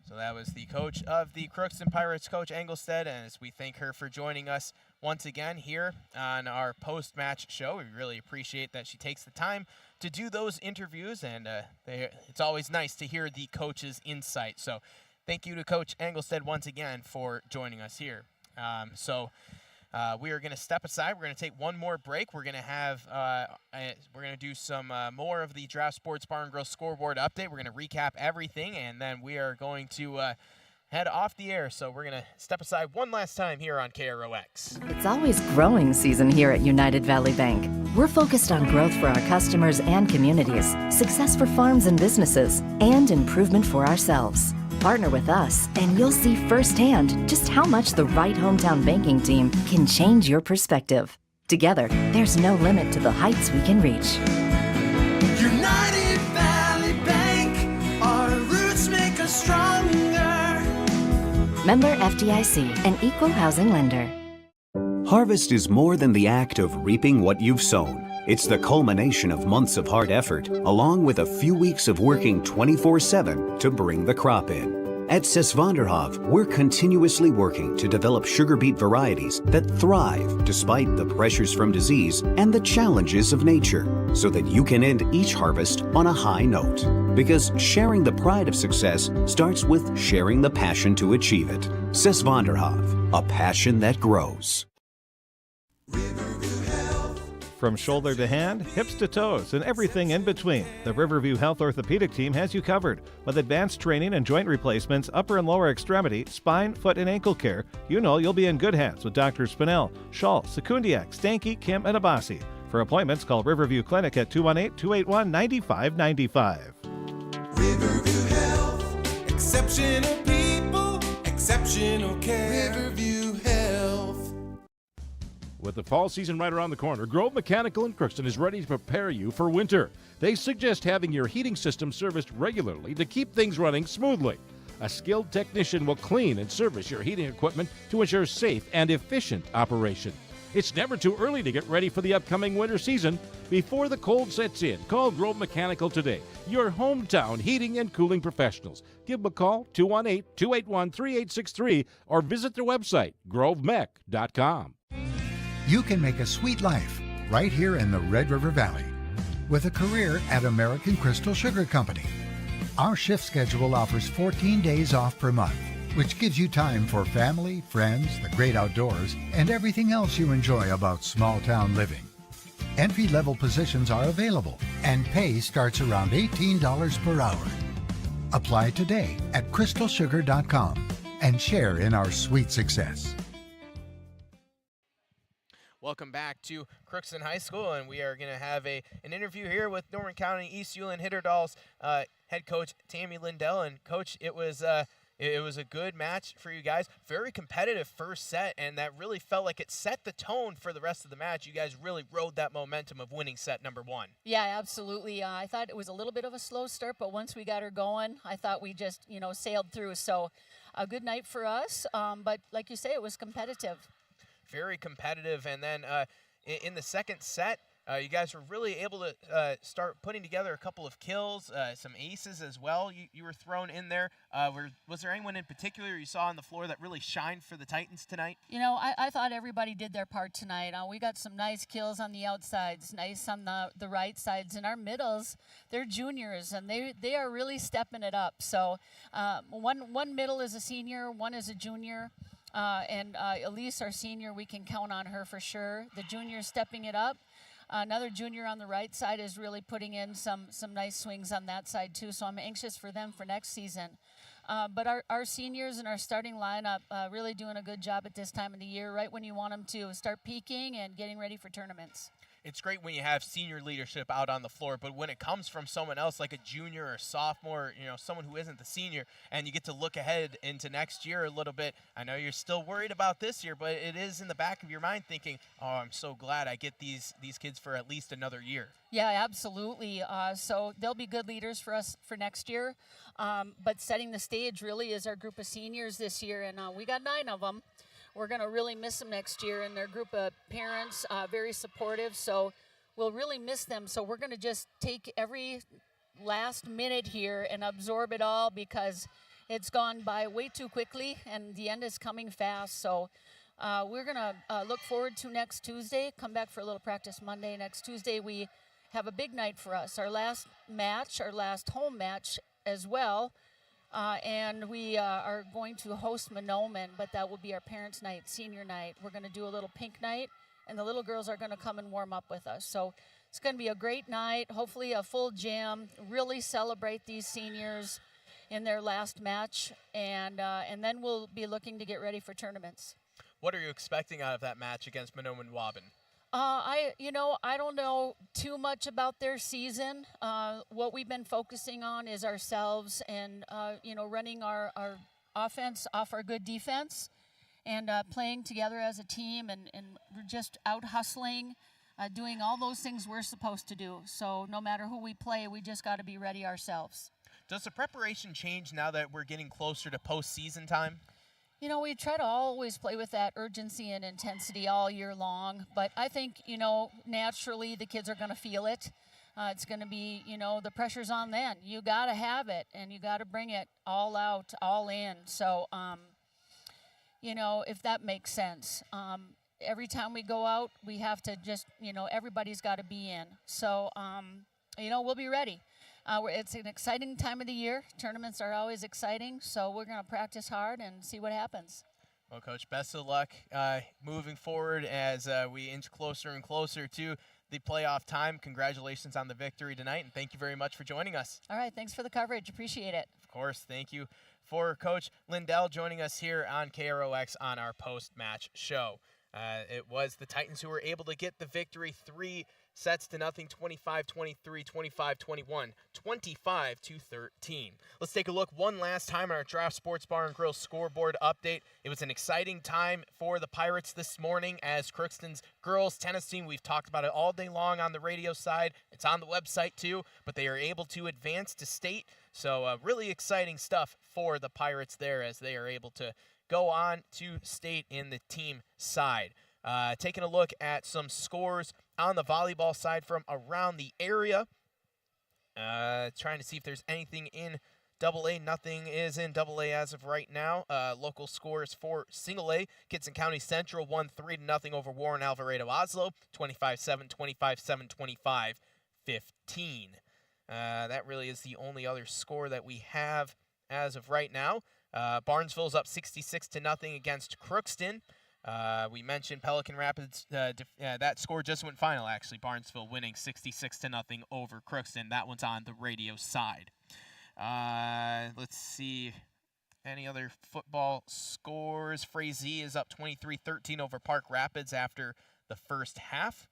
So that was the coach of the Crookston Pirates, Coach Engelstead, and as we thank her for joining us once again here on our post-match show. We really appreciate that she takes the time to do those interviews, and it's always nice to hear the coach's insight. So thank you to Coach Engelstead once again for joining us here. We are going to step aside. We're going to take one more break. We're going to have we're going to do some more of the Draft Sports Bar and Grill scoreboard update. We're going to recap everything, and then we are going to head off the air. So we're going to step aside one last time here on KROX. It's always growing season here at United Valley Bank. We're focused on growth for our customers and communities, success for farms and businesses, and improvement for ourselves. Partner with us, and you'll see firsthand just how much the right hometown banking team can change your perspective. Together, there's no limit to the heights we can reach. United Valley Bank, our roots make us stronger. Member FDIC, an equal housing lender. Harvest is more than the act of reaping what you've sown. It's the culmination of months of hard effort, along with a few weeks of working 24/7 to bring the crop in. At Sesvanderhof, we're continuously working to develop sugar beet varieties that thrive despite the pressures from disease and the challenges of nature, so that you can end each harvest on a high note. Because sharing the pride of success starts with sharing the passion to achieve it. Sesvanderhof, a passion that grows. From shoulder to hand, hips to toes, and everything in between, the Riverview Health Orthopedic Team has you covered. With advanced training and joint replacements, upper and lower extremity, spine, foot, and ankle care, you'll be in good hands with Drs. Spinell, Schall, Sekundiak, Stanky, Kim, and Abasi. For appointments, call Riverview Clinic at 218-281-9595. Riverview Health, exceptional people, exceptional care. Riverview Health. With the fall season right around the corner, Grove Mechanical in Crookston is ready to prepare you for winter. They suggest having your heating system serviced regularly to keep things running smoothly. A skilled technician will clean and service your heating equipment to ensure safe and efficient operation. It's never too early to get ready for the upcoming winter season. Before the cold sets in, call Grove Mechanical today, your hometown heating and cooling professionals. Give them a call, 218-281-3863, or visit their website, grovemech.com. You can make a sweet life right here in the Red River Valley with a career at American Crystal Sugar Company. Our shift schedule offers 14 days off per month, which gives you time for family, friends, the great outdoors, and everything else you enjoy about small town living. Entry-level positions are available, and pay starts around $18 per hour. Apply today at crystalsugar.com and share in our sweet success. Welcome back to Crookston High School, and we are going to have an interview here with Norman County East-Ulen-Hitterdal's head coach Tammy Lindell. And coach, it was a good match for you guys. Very competitive first set, and that really felt like it set the tone for the rest of the match. You guys really rode that momentum of winning set number one. Yeah, absolutely. I thought it was a little bit of a slow start, but once we got her going, I thought we just, sailed through. So a good night for us, but like you say, it was competitive. Very competitive, and then in the second set, you guys were really able to start putting together a couple of kills, some aces as well. You were thrown in there. Was there anyone in particular you saw on the floor that really shined for the Titans tonight? I thought everybody did their part tonight. We got some nice kills on the outsides, nice on the right sides, and our middles, they're juniors, and they are really stepping it up. So one middle is a senior, one is a junior. And Elise, our senior, we can count on her for sure. The junior stepping it up. Another junior on the right side is really putting in some nice swings on that side too, so I'm anxious for them for next season. But our seniors and our starting lineup really doing a good job at this time of the year, right when you want them to start peaking and getting ready for tournaments. It's great when you have senior leadership out on the floor, but when it comes from someone else like a junior or sophomore, someone who isn't the senior, and you get to look ahead into next year a little bit, I know you're still worried about this year, but it is in the back of your mind thinking, oh, I'm so glad I get these kids for at least another year. Yeah, absolutely. So they'll be good leaders for us for next year, but setting the stage really is our group of seniors this year, and we got 9 of them. We're going to really miss them next year, and their group of parents, very supportive, so we'll really miss them. So we're going to just take every last minute here and absorb it all because it's gone by way too quickly, and the end is coming fast. So we're going to look forward to next Tuesday, come back for a little practice Monday. Next Tuesday, we have a big night for us, our last match, our last home match as well. And we are going to host Monoman, but that will be our parents' night, senior night. We're going to do a little pink night, and the little girls are going to come and warm up with us. So it's going to be a great night, hopefully a full jam, really celebrate these seniors in their last match, and then we'll be looking to get ready for tournaments. What are you expecting out of that match against Monoman Waban? I don't know too much about their season. What we've been focusing on is ourselves and, running our offense off our good defense and playing together as a team and we're just out hustling, doing all those things we're supposed to do. So no matter who we play, we just got to be ready ourselves. Does the preparation change now that we're getting closer to postseason time? We try to always play with that urgency and intensity all year long, but I think, naturally the kids are going to feel it. It's going to be, the pressure's on then. You got to have it, and you got to bring it all out, all in. So, if that makes sense. Every time we go out, we have to just, everybody's got to be in. So, we'll be ready. It's an exciting time of the year. Tournaments are always exciting, so we're going to practice hard and see what happens. Well, Coach, best of luck moving forward as we inch closer and closer to the playoff time. Congratulations on the victory tonight, and thank you very much for joining us. All right, thanks for the coverage. Appreciate it. Of course, thank you for Coach Lindell joining us here on KROX on our post-match show. It was the Titans who were able to get the victory 3-0, 25-23, 25-21, 25-13. Let's take a look one last time at our Draft Sports Bar and Grill scoreboard update. It was an exciting time for the Pirates this morning as Crookston's girls tennis team, we've talked about it all day long on the radio side. It's on the website too, but they are able to advance to state. So really exciting stuff for the Pirates there as they are able to go on to state in the team side. Taking a look at some scores on the volleyball side from around the area. Trying to see if there's anything in AA. Nothing is in AA as of right now. Local scores for single A. Kitson County Central won 3-0 over Warren Alvarado Oslo. 25-7, 25-7, 25-15. That really is the only other score that we have as of right now. Barnesville's up 66-0 against Crookston. We mentioned Pelican Rapids. That score just went final, actually. Barnesville winning 66-0 over Crookston. That one's on the radio side. Let's see. Any other football scores? Frazee is up 23-13 over Park Rapids after the first half.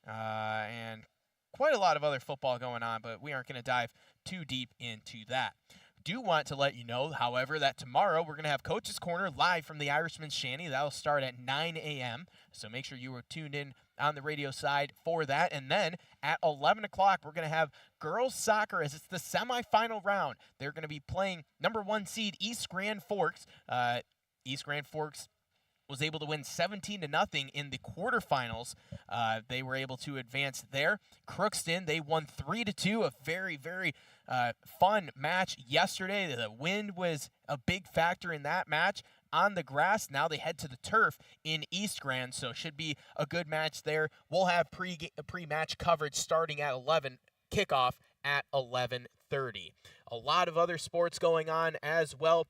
And quite a lot of other football going on, but we aren't going to dive too deep into that. Do want to let you know, however, that tomorrow we're going to have Coach's Corner live from the Irishman's Shanty. That'll start at 9 a.m., so make sure you are tuned in on the radio side for that. And then at 11 o'clock, we're going to have girls soccer as it's the semifinal round. They're going to be playing number 1 seed East Grand Forks. East Grand Forks was able to win 17-0 in the quarterfinals. They were able to advance there. Crookston, they won 3-2, a very, very fun match yesterday. The wind was a big factor in that match on the grass. Now they head to the turf in East Grand, so should be a good match there. We'll have pre-match coverage starting at 11, kickoff at 11:30. A lot of other sports going on as well.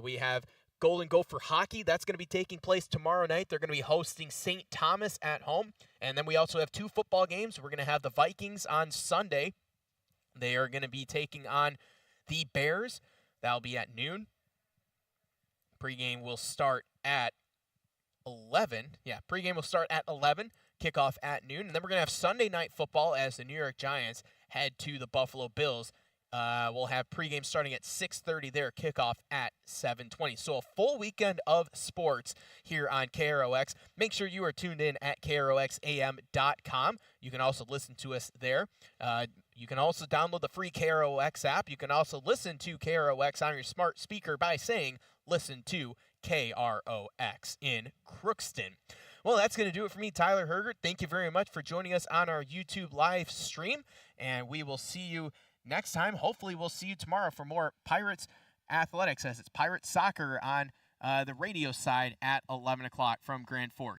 We have Golden Gopher Hockey. That's going to be taking place tomorrow night. They're going to be hosting St. Thomas at home. And then we also have 2 football games. We're going to have the Vikings on Sunday. They are going to be taking on the Bears. That'll be at noon. Pregame will start at 11. Yeah, pregame will start at 11. Kickoff at noon. And then we're going to have Sunday night football as the New York Giants head to the Buffalo Bills. We'll have pregame starting at 6:30 there, kickoff at 7:20. So a full weekend of sports here on KROX. Make sure you are tuned in at KROXAM.com. You can also listen to us there. You can also download the free KROX app. You can also listen to KROX on your smart speaker by saying, listen to KROX in Crookston. Well, that's going to do it for me, Tyler Hergert. Thank you very much for joining us on our YouTube live stream, and we will see you next time. Hopefully we'll see you tomorrow for more Pirates athletics as it's Pirates soccer on the radio side at 11 o'clock from Grand Forks.